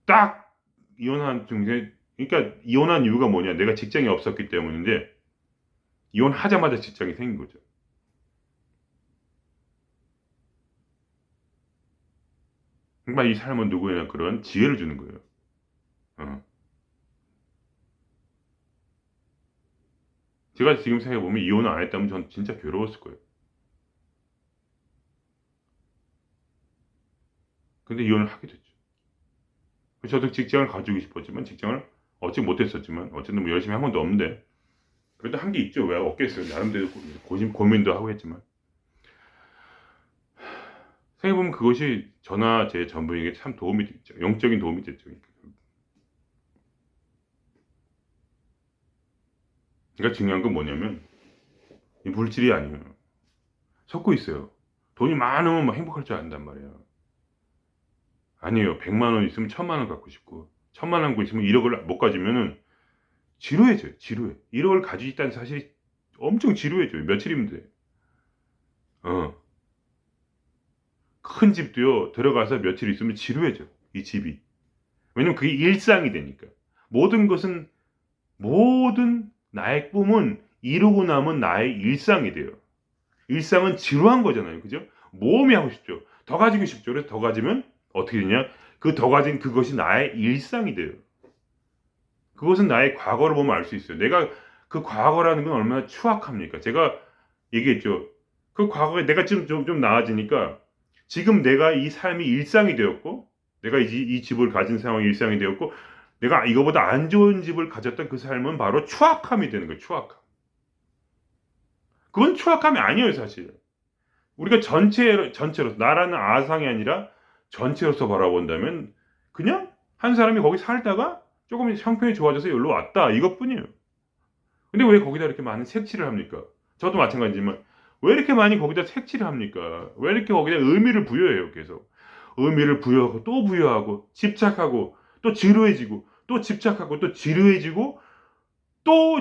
딱 이혼한 중에 그러니까 이혼한 이유가 뭐냐? 내가 직장이 없었기 때문인데 이혼하자마자 직장이 생긴 거죠. 정말 이 삶은 누구에나 그런 지혜를 주는 거예요. 어. 제가 지금 생각해보면 이혼을 안 했다면 전 진짜 괴로웠을 거예요. 근데 이혼을 하게 됐죠. 저도 직장을 가지고 싶었지만 직장을 얻지 못했었지만 어쨌든 뭐 열심히 한 건도 없는데 그래도 한 게 있죠. 왜 없겠어요. 나름대로 고민도 하고 했지만 생각해보면 그것이 저나 제 전부에게 참 도움이 됐죠. 영적인 도움이 됐죠. 그러니까 중요한 건 뭐냐면 이 물질이 아니에요. 섞고 있어요. 돈이 많으면 막 행복할 줄 안단 말이에요. 아니에요. 100만 원 있으면 1000만 원 갖고 싶고 1000만 원 갖고 있으면 1억을 못 가지면은 지루해져요. 지루해. 1억을 가지고 있다는 사실이 엄청 지루해져요. 며칠이면 돼. 큰 집도요. 들어가서 며칠 있으면 지루해져. 이 집이. 왜냐면 그게 일상이 되니까. 모든 나의 꿈은 이루고 나면 나의 일상이 돼요. 일상은 지루한 거잖아요. 그죠? 모험이 하고 싶죠. 더 가지고 싶죠. 그래서 더 가지면 어떻게 되냐? 그 더 가진 그것이 나의 일상이 돼요. 그것은 나의 과거를 보면 알 수 있어요. 내가 그 과거라는 건 얼마나 추악합니까? 제가 얘기했죠. 그 과거에 내가 좀 나아지니까 지금 내가 이 삶이 일상이 되었고 내가 이 집을 가진 상황이 일상이 되었고 내가 이거보다 안 좋은 집을 가졌던 그 삶은 바로 추악함이 되는 거예요. 추악함. 그건 추악함이 아니에요, 사실. 우리가 전체로 나라는 아상이 아니라 전체로서 바라본다면 그냥 한 사람이 거기 살다가 조금 형편이 좋아져서 여기로 왔다 이것뿐이에요. 근데 왜 거기다 이렇게 많은 색칠을 합니까? 저도 마찬가지지만 왜 이렇게 많이 거기다 색칠을 합니까? 왜 이렇게 거기다 의미를 부여해요? 계속 의미를 부여하고 또 부여하고 집착하고 또 지루해지고 또 집착하고 또 지루해지고 또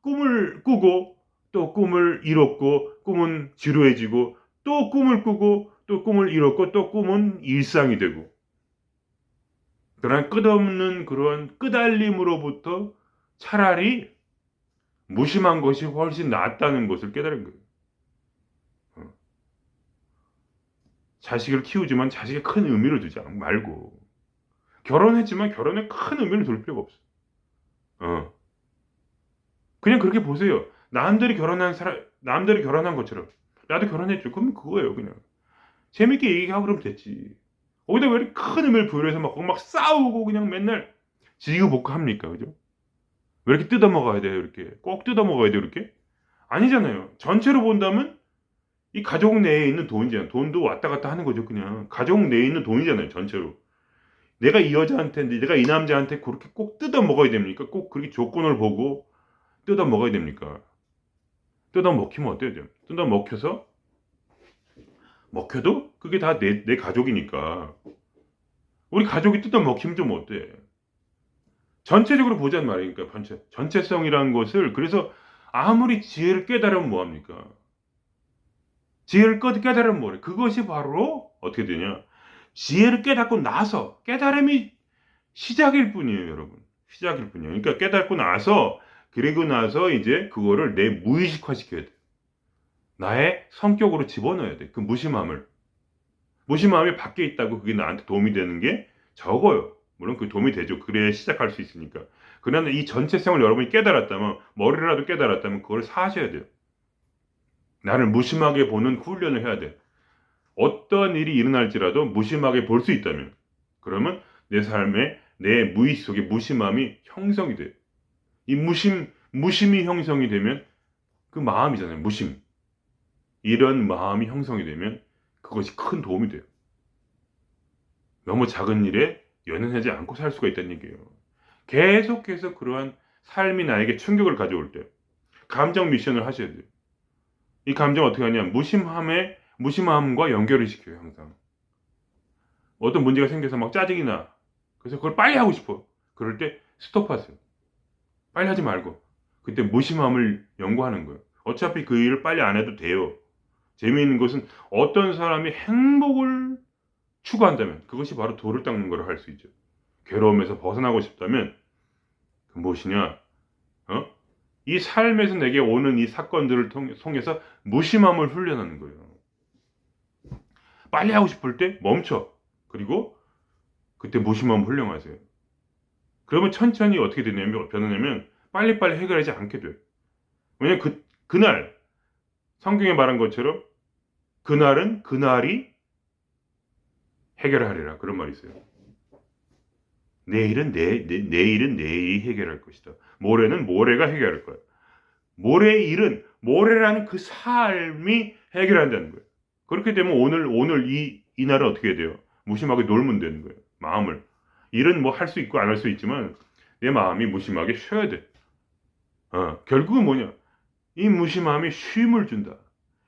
꿈을 꾸고 또 꿈을 이뤘고 꿈은 지루해지고 또 꿈을 꾸고 또 꿈을 이뤘고 또 꿈은 일상이 되고 그런 끝없는 그런 끄달림으로부터 차라리 무심한 것이 훨씬 낫다는 것을 깨달은 거예요. 자식을 키우지만 자식에 큰 의미를 두지 말고 결혼했지만 결혼에 큰 의미를 둘 필요가 없어. 그냥 그렇게 보세요. 남들이 결혼한 것처럼 나도 결혼했죠. 그럼 그거예요, 그냥. 재밌게 얘기하고 그러면 됐지. 거기다 왜 이렇게 큰 의미를 부여해서 막 싸우고 그냥 맨날 지지고 합니까, 그죠? 왜 이렇게 뜯어먹어야 돼요, 이렇게? 꼭 뜯어먹어야 돼요, 이렇게? 아니잖아요. 전체로 본다면 이 가족 내에 있는 돈이잖아요. 돈도 왔다 갔다 하는 거죠, 그냥. 가족 내에 있는 돈이잖아요, 전체로. 내가 이 여자한테, 내가 이 남자한테 그렇게 꼭 뜯어먹어야 됩니까? 꼭 그렇게 조건을 보고 뜯어먹어야 됩니까? 뜯어먹히면 어때요? 뜯어먹혀서 먹혀도 그게 다 내 가족이니까 우리 가족이 뜯어먹히면 좀 어때? 전체적으로 보자는 말이니까 전체성이라는 것을 그래서 아무리 지혜를 깨달으면 뭐합니까? 지혜를 깨달으면 뭐래? 그것이 바로 어떻게 되냐? 지혜를 깨닫고 나서 깨달음이 시작일 뿐이에요, 여러분. 시작일 뿐이에요. 그러니까 깨닫고 나서 그리고 나서 이제 그거를 내 무의식화 시켜야 돼. 나의 성격으로 집어넣어야 돼. 그 무심함을. 무심함이 밖에 있다고 그게 나한테 도움이 되는 게 적어요. 물론 그 도움이 되죠. 그래야 시작할 수 있으니까. 그러나 이 전체성을 여러분이 깨달았다면, 머리라도 깨달았다면 그걸 사셔야 돼요. 나를 무심하게 보는 훈련을 해야 돼. 어떤 일이 일어날지라도 무심하게 볼 수 있다면, 그러면 내 삶에 내 무의식 속에 무심함이 형성이 돼요. 이 무심이 형성이 되면 그 마음이잖아요. 무심. 이런 마음이 형성이 되면 그것이 큰 도움이 돼요. 너무 작은 일에 연연하지 않고 살 수가 있다는 얘기예요. 계속해서 그러한 삶이 나에게 충격을 가져올 때 감정 미션을 하셔야 돼요. 이 감정 어떻게 하냐? 무심함과 연결을 시켜요. 항상. 어떤 문제가 생겨서 막 짜증이 나. 그래서 그걸 빨리 하고 싶어. 그럴 때 스톱하세요. 빨리 하지 말고 그때 무심함을 연구하는 거예요. 어차피 그 일을 빨리 안 해도 돼요. 재미있는 것은 어떤 사람이 행복을 추구한다면 그것이 바로 돌을 닦는 걸 할 수 있죠. 괴로움에서 벗어나고 싶다면 그 무엇이냐? 이 삶에서 내게 오는 이 사건들을 통해서 무심함을 훈련하는 거예요. 빨리 하고 싶을 때 멈춰. 그리고 그때 무심함을 훈련하세요. 그러면 천천히 어떻게 변하냐면 빨리빨리 해결하지 않게 돼요. 왜냐면 그날 성경에 말한 것처럼 그날이 해결하리라 그런 말이 있어요. 내일은 내일이 해결할 것이다. 모레는 모레가 해결할 거야. 모레의 일은 모레라는 그 삶이 해결한다는 거예요. 그렇게 되면 오늘 이 날은 어떻게 돼요? 무심하게 놀면 되는 거예요. 마음을. 일은 뭐 할 수 있고 안 할 수 있지만 내 마음이 무심하게 쉬어야 돼. 결국은 뭐냐? 이 무심함이 쉼을 준다.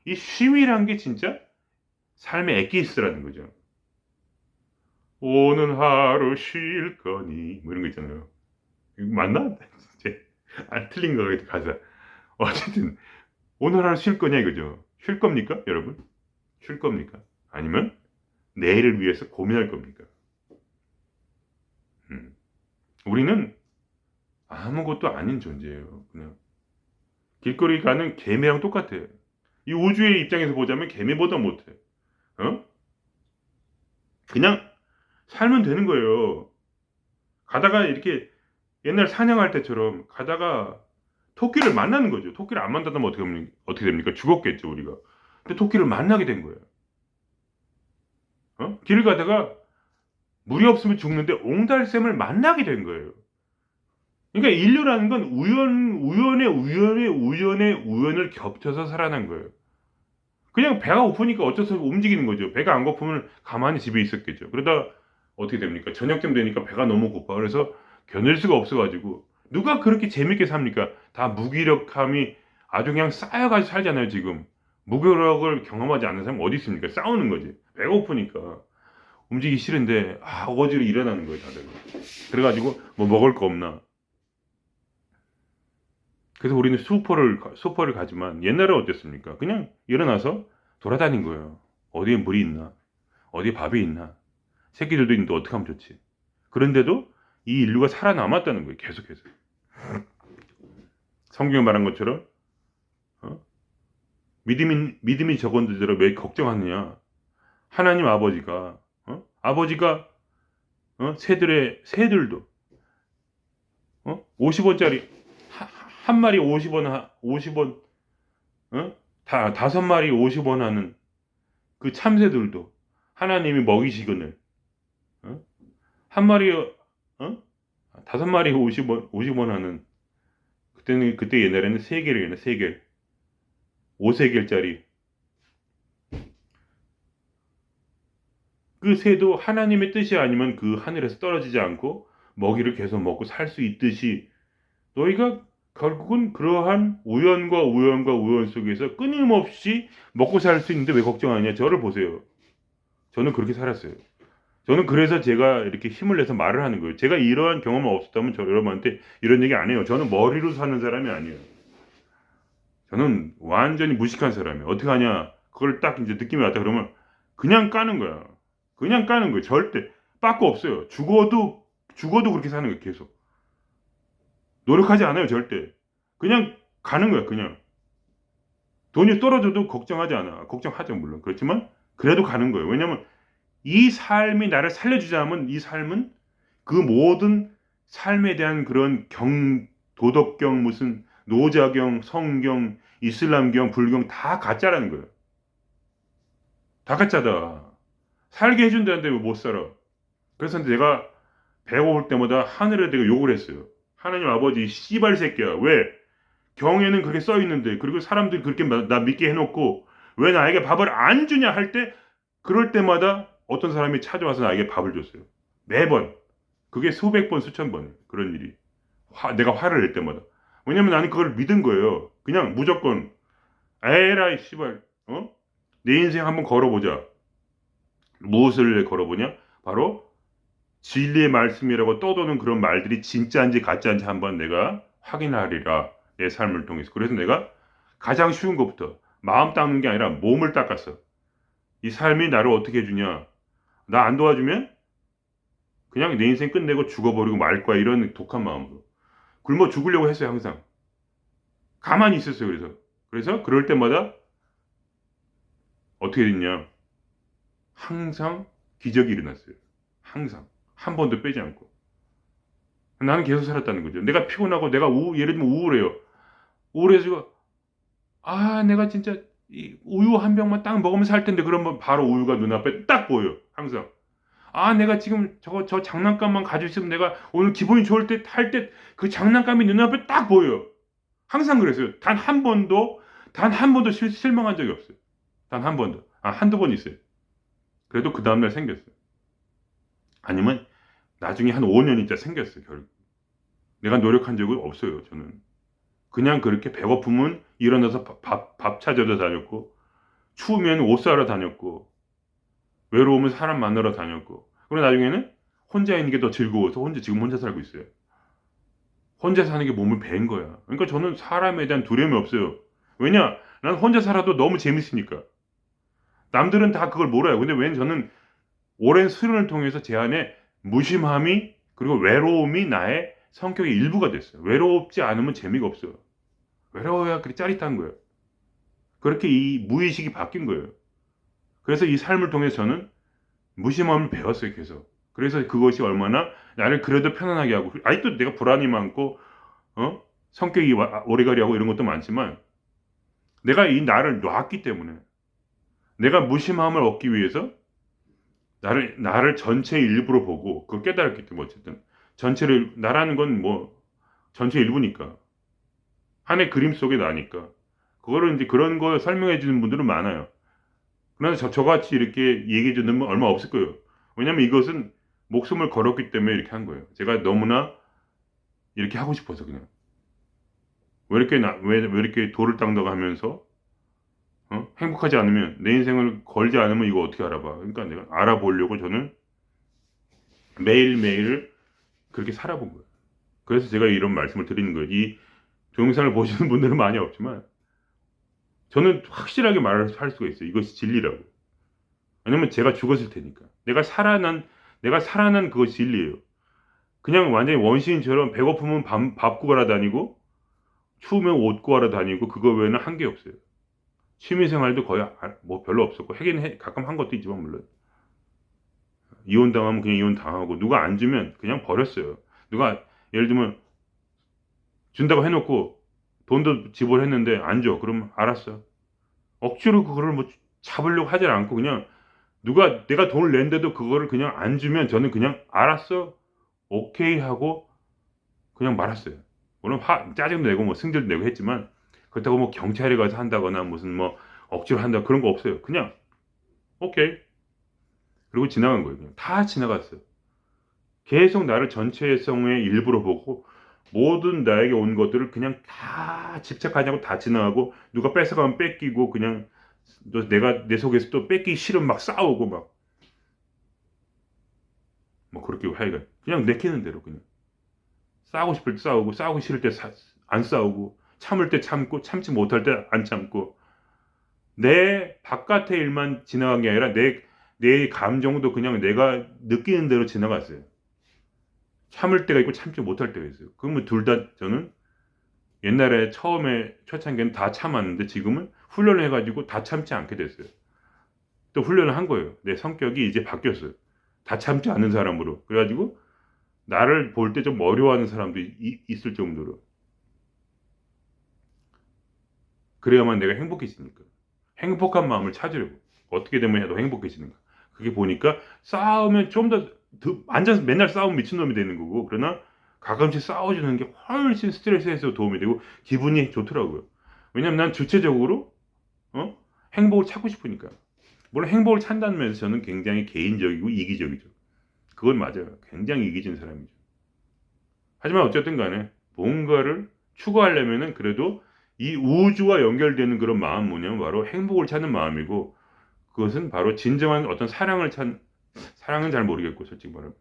이 쉼이란 게 진짜 삶의 엑기스라는 거죠. 오는 하루 쉴 거니 뭐 이런 거 있잖아요. 이거 맞나? 틀린 거 같아 가사. 어쨌든 오늘 하루 쉴 거냐 이거죠. 쉴 겁니까 여러분? 쉴 겁니까? 아니면 내일을 위해서 고민할 겁니까? 우리는 아무것도 아닌 존재예요. 그냥 길거리 가는 개미랑 똑같아요. 이 우주의 입장에서 보자면 개미보다 못해. 그냥 살면 되는 거예요. 가다가 이렇게 옛날 사냥할 때처럼 가다가 토끼를 만나는 거죠. 토끼를 안 만나면 어떻게 됩니까? 죽었겠죠, 우리가. 근데 토끼를 만나게 된 거예요. 길을 가다가 물이 없으면 죽는데 옹달샘을 만나게 된 거예요. 그러니까 인류라는 건 우연의 우연을 겹쳐서 살아난 거예요. 그냥 배가 고프니까 어쩔 수 없이 움직이는 거죠. 배가 안 고프면 가만히 집에 있었겠죠. 그러다 어떻게 됩니까? 저녁쯤 되니까 배가 너무 고파. 그래서 견딜 수가 없어가지고 누가 그렇게 재밌게 삽니까? 다 무기력함이 아주 그냥 쌓여가지고 살잖아요. 지금 무기력을 경험하지 않는 사람 어디 있습니까? 싸우는 거지. 배가 고프니까 움직이기 싫은데 어거지로 일어나는 거예요, 다들. 그래가지고 뭐 먹을 거 없나? 그래서 우리는 슈퍼를 가지만 옛날에 어땠습니까? 그냥 일어나서 돌아다닌 거예요. 어디에 물이 있나? 어디에 밥이 있나? 새끼들도 있는데 어떻게 하면 좋지? 그런데도 이 인류가 살아남았다는 거예요. 계속해서. 성경에 말한 것처럼 어? 믿음이 적은들대로 왜 걱정하느냐? 하나님 아버지가 아버지가 새들도 50원짜리 한 마리 50원 50원 다 5마리 50원 하는 그 참새들도 하나님이 먹이시거늘 한 마리 5마리 50원 하는 그때 옛날에는 3개를 3개 5세겔짜리 그 새도 하나님의 뜻이 아니면 그 하늘에서 떨어지지 않고 먹이를 계속 먹고 살 수 있듯이 너희가 결국은 그러한 우연 속에서 끊임없이 먹고 살 수 있는데 왜 걱정하냐? 저를 보세요. 저는 그렇게 살았어요. 저는 그래서 제가 이렇게 힘을 내서 말을 하는 거예요. 제가 이러한 경험이 없었다면 저 여러분한테 이런 얘기 안 해요. 저는 머리로 사는 사람이 아니에요. 저는 완전히 무식한 사람이에요. 어떻게 하냐? 그걸 딱 이제 느낌이 왔다 그러면 그냥 까는 거야. 그냥 까는 거예요. 절대 빠꾸 없어요. 죽어도 그렇게 사는 거예요. 계속. 노력하지 않아요. 절대. 그냥 가는 거야. 그냥. 돈이 떨어져도 걱정하지 않아. 걱정하죠. 물론. 그렇지만 그래도 가는 거예요. 왜냐면 이 삶이 나를 살려주자면 이 삶은 그 모든 삶에 대한 그런 도덕경, 무슨 노자경, 성경, 이슬람경, 불경 다 가짜라는 거예요. 다 가짜다. 살게 해준다는데 왜 못 살아? 그래서 내가 배고플 때마다 하늘에 내가 욕을 했어요. 하나님 아버지 씨발 새끼야. 왜? 경에는 그렇게 써 있는데 그리고 사람들이 그렇게 나 믿게 해놓고 왜 나에게 밥을 안 주냐 할 때 그럴 때마다 어떤 사람이 찾아와서 나에게 밥을 줬어요. 매번. 그게 수백 번, 수천 번 그런 일이. 내가 화를 낼 때마다. 왜냐면 나는 그걸 믿은 거예요. 그냥 무조건 에라이 씨발 내 인생 한번 걸어보자. 무엇을 걸어보냐? 바로 진리의 말씀이라고 떠도는 그런 말들이 진짜인지 가짜인지 한번 내가 확인하리라. 내 삶을 통해서. 그래서 내가 가장 쉬운 것부터 마음 닦는 게 아니라 몸을 닦았어. 이 삶이 나를 어떻게 해주냐? 나 안 도와주면 그냥 내 인생 끝내고 죽어버리고 말 거야. 이런 독한 마음으로. 굶어 죽으려고 했어요. 항상. 가만히 있었어요. 그래서 그럴 때마다 어떻게 됐냐? 항상 기적이 일어났어요. 항상. 한 번도 빼지 않고. 나는 계속 살았다는 거죠. 내가 피곤하고 내가 예를 들면 우울해요. 우울해지고 내가 진짜 이 우유 한 병만 딱 먹으면 살 텐데 그러면 바로 우유가 눈앞에 딱 보여요. 항상. 내가 지금 저 장난감만 가지고 있으면 내가 오늘 기분이 좋을 때 할 때 그 장난감이 눈앞에 딱 보여요. 항상 그랬어요. 단 한 번도 실망한 적이 없어요. 단 한 번도. 한두 번 있어요. 그래도 그 다음날 생겼어요. 아니면 나중에 한 5년 있다 생겼어요. 결국. 내가 노력한 적은 없어요. 저는. 그냥 그렇게 배고프면 일어나서 밥 찾으러 다녔고 추우면 옷 사러 다녔고 외로우면 사람 만나러 다녔고 그리고 나중에는 혼자 있는 게 더 즐거워서 지금 혼자 살고 있어요. 혼자 사는 게 몸을 벤 거야. 그러니까 저는 사람에 대한 두려움이 없어요. 왜냐? 난 혼자 살아도 너무 재밌으니까. 남들은 다 그걸 몰라요. 근데 왜 저는 오랜 수련을 통해서 제 안에 무심함이 그리고 외로움이 나의 성격의 일부가 됐어요. 외롭지 않으면 재미가 없어요. 외로워야 그렇게 짜릿한 거예요. 그렇게 이 무의식이 바뀐 거예요. 그래서 이 삶을 통해서 저는 무심함을 배웠어요, 계속. 그래서 그것이 얼마나 나를 그래도 편안하게 하고, 아직도 내가 불안이 많고, 성격이 오래가리하고 이런 것도 많지만, 내가 이 나를 놨기 때문에, 내가 무심함을 얻기 위해서, 나를 전체의 일부로 보고, 그걸 깨달았기 때문에, 어쨌든. 나라는 건 전체 일부니까. 하나의 그림 속에 나니까. 그거를 이제 그런 거 설명해 주는 분들은 많아요. 그러나 저같이 이렇게 얘기해 주는 분 얼마 없을 거예요. 왜냐면 이것은 목숨을 걸었기 때문에 이렇게 한 거예요. 제가 너무나 이렇게 하고 싶어서 그냥. 왜 이렇게 돌을 닦다가 하면서 행복하지 않으면 내 인생을 걸지 않으면 이거 어떻게 알아봐. 그러니까 내가 알아보려고 저는 매일매일을 그렇게 살아본 거예요. 그래서 제가 이런 말씀을 드리는 거예요. 이 동영상을 보시는 분들은 많이 없지만 저는 확실하게 말을 할 수가 있어요. 이것이 진리라고. 왜냐면 제가 죽었을 테니까. 내가 살아난 그것이 진리예요. 그냥 완전히 원시인처럼 배고프면 밥 구하러 다니고 추우면 옷 구하러 다니고 그거 외에는 한 게 없어요. 취미생활도 거의 뭐 별로 없었고 가끔 한 것도 있지만 물론 이혼 당하면 그냥 이혼 당하고 누가 안 주면 그냥 버렸어요. 누가 예를 들면 준다고 해놓고 돈도 지불했는데 안 줘. 그러면 알았어. 억지로 그거를 뭐 잡으려고 하질 않고 그냥 누가 내가 돈을 낸데도 그거를 그냥 안 주면 저는 그냥 알았어. 오케이 하고 그냥 말았어요. 물론 짜증도 내고 뭐 승질도 내고 했지만 그렇다고 뭐 경찰에 가서 한다거나 무슨 뭐 억지로 한다 그런 거 없어요. 그냥 오케이. 그리고 지나간 거예요. 그냥 다 지나갔어요. 계속 나를 전체성의 일부로 보고 모든 나에게 온 것들을 그냥 다 집착하지 않고 다 지나가고 누가 뺏어가면 뺏기고 그냥 내가 내 속에서 또 뺏기 싫으면 막 싸우고 막 뭐 그렇게 하여간 그냥 내키는 대로 그냥 싸우고 싶을 때 싸우고 싸우고 싫을 때 안 싸우고 참을 때 참고 참지 못할 때 안 참고 내 바깥의 일만 지나간 게 아니라 내 감정도 그냥 내가 느끼는 대로 지나갔어요. 참을 때가 있고 참지 못할 때가 있어요. 그러면 둘 다 저는 옛날에 처음에 초창기에는 다 참았는데 지금은 훈련을 해가지고 다 참지 않게 됐어요. 또 훈련을 한 거예요. 내 성격이 이제 바뀌었어요. 다 참지 않는 사람으로. 그래가지고 나를 볼 때 좀 어려워하는 사람도 있을 정도로. 그래야만 내가 행복해지니까. 행복한 마음을 찾으려고. 어떻게 되면 해도 행복해지는가. 그게 보니까 싸우면 좀 더 앉아서 맨날 싸우면 미친놈이 되는 거고 그러나 가끔씩 싸워주는 게 훨씬 스트레스 해소에 도움이 되고 기분이 좋더라고요. 왜냐면 난 주체적으로 행복을 찾고 싶으니까. 물론 행복을 찾는다는 면에서 저는 굉장히 개인적이고 이기적이죠. 그건 맞아요. 굉장히 이기적인 사람이죠. 하지만 어쨌든 간에 뭔가를 추구하려면은 그래도 이 우주와 연결되는 그런 마음 뭐냐면 바로 행복을 찾는 마음이고 그것은 바로 진정한 어떤 사랑은 잘 모르겠고 솔직히 말하면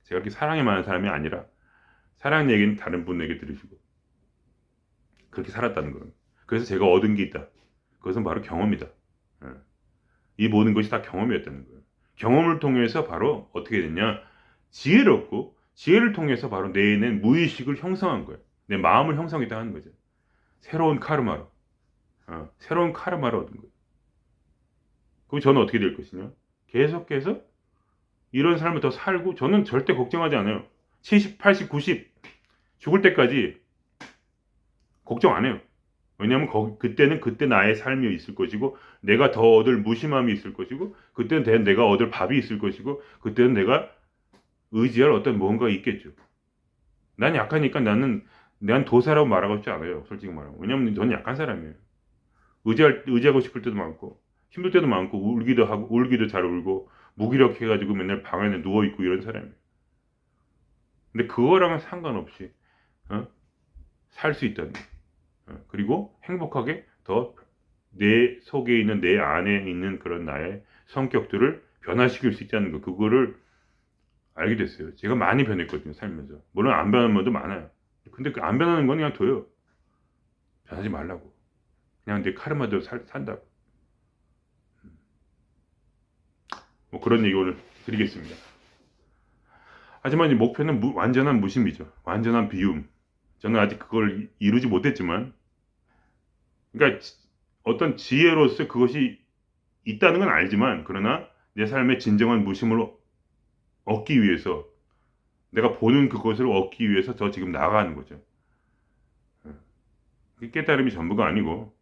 제가 그렇게 사랑에 많은 사람이 아니라 사랑 얘기는 다른 분에게 들으시고 그렇게 살았다는 거예요. 그래서 제가 얻은 게 있다. 그것은 바로 경험이다. 예. 이 모든 것이 다 경험이었다는 거예요. 경험을 통해서 바로 어떻게 됐냐? 지혜를 얻고 지혜를 통해서 바로 내내 무의식을 형성한 거예요. 내 마음을 형성했다는 거죠. 새로운 카르마로. 새로운 카르마를 얻은 거예요. 그럼 저는 어떻게 될 것이냐? 계속해서 이런 삶을 더 살고 저는 절대 걱정하지 않아요. 70, 80, 90 죽을 때까지 걱정 안 해요. 왜냐하면 그때는 그때 나의 삶이 있을 것이고 내가 더 얻을 무심함이 있을 것이고 그때는 내가 얻을 밥이 있을 것이고 그때는 내가 의지할 어떤 뭔가가 있겠죠. 난 약하니까 난 도사라고 말하고 싶지 않아요. 솔직히 말하면. 왜냐면 저는 약한 사람이에요. 의지하고 싶을 때도 많고 힘들 때도 많고 울기도 하고 울기도 잘 울고 무기력해가지고 맨날 방 안에 누워 있고 이런 사람이에요. 근데 그거랑은 상관없이 살 수 있다는 거예요. 그리고 행복하게 더 내 속에 있는 내 안에 있는 그런 나의 성격들을 변화시킬 수 있다는 거 그거를 알게 됐어요. 제가 많이 변했거든요 살면서. 물론 안 변한 면도 많아요. 근데 그 안 변하는 건 그냥 둬요. 변하지 말라고. 그냥 내 카르마대로 산다고. 뭐 그런 얘기 오늘 드리겠습니다. 하지만 이 목표는 완전한 무심이죠. 완전한 비움. 저는 아직 그걸 이루지 못했지만, 그러니까 어떤 지혜로서 그것이 있다는 건 알지만, 그러나 내 삶의 진정한 무심을 얻기 위해서, 내가 보는 그것을 얻기 위해서 저 지금 나아가는 거죠. 깨달음이 전부가 아니고,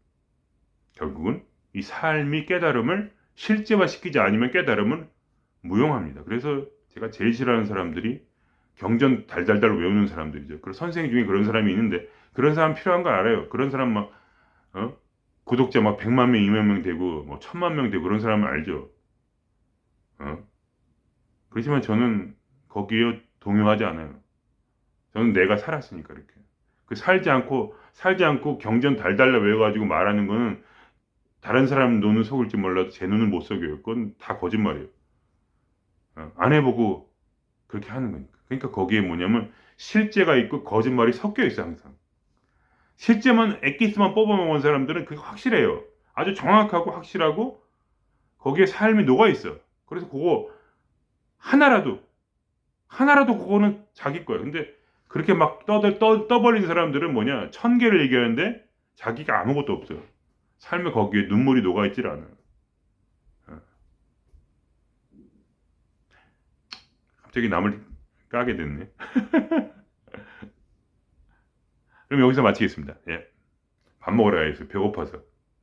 결국은 이 삶이 깨달음을 실제화시키지 않으면 깨달음은 무용합니다. 그래서 제가 제일 싫어하는 사람들이 경전 달달달 외우는 사람들이죠. 그리고 선생 중에 그런 사람이 있는데 그런 사람 필요한 거 알아요. 그런 사람 막 구독자 막 100만 명, 2만 명 되고 뭐 1000만 명 되고 그런 사람은 알죠. 어? 그렇지만 저는 거기에 동요하지 않아요. 저는 내가 살았으니까 이렇게. 그 살지 않고 경전 달달라 외워가지고 말하는 거는 다른 사람 눈은 속을지 몰라도 제 눈은 못 속여요. 그건 다 거짓말이에요. 안 해보고 그렇게 하는 거니까. 그러니까 거기에 뭐냐면 실제가 있고 거짓말이 섞여 있어 항상. 실제만 엑기스만 뽑아먹은 사람들은 그게 확실해요. 아주 정확하고 확실하고 거기에 삶이 녹아 있어. 그래서 그거 하나라도 그거는 자기 거야. 근데 그렇게 막 떠벌린 사람들은 뭐냐 1000개를 얘기하는데 자기가 아무것도 없어요. 삶에 거기에 눈물이 녹아 있질 않아요. 어. 갑자기 남을 까게 됐네. 그럼 여기서 마치겠습니다. 예. 밥 먹으러 가야겠어요. 배고파서.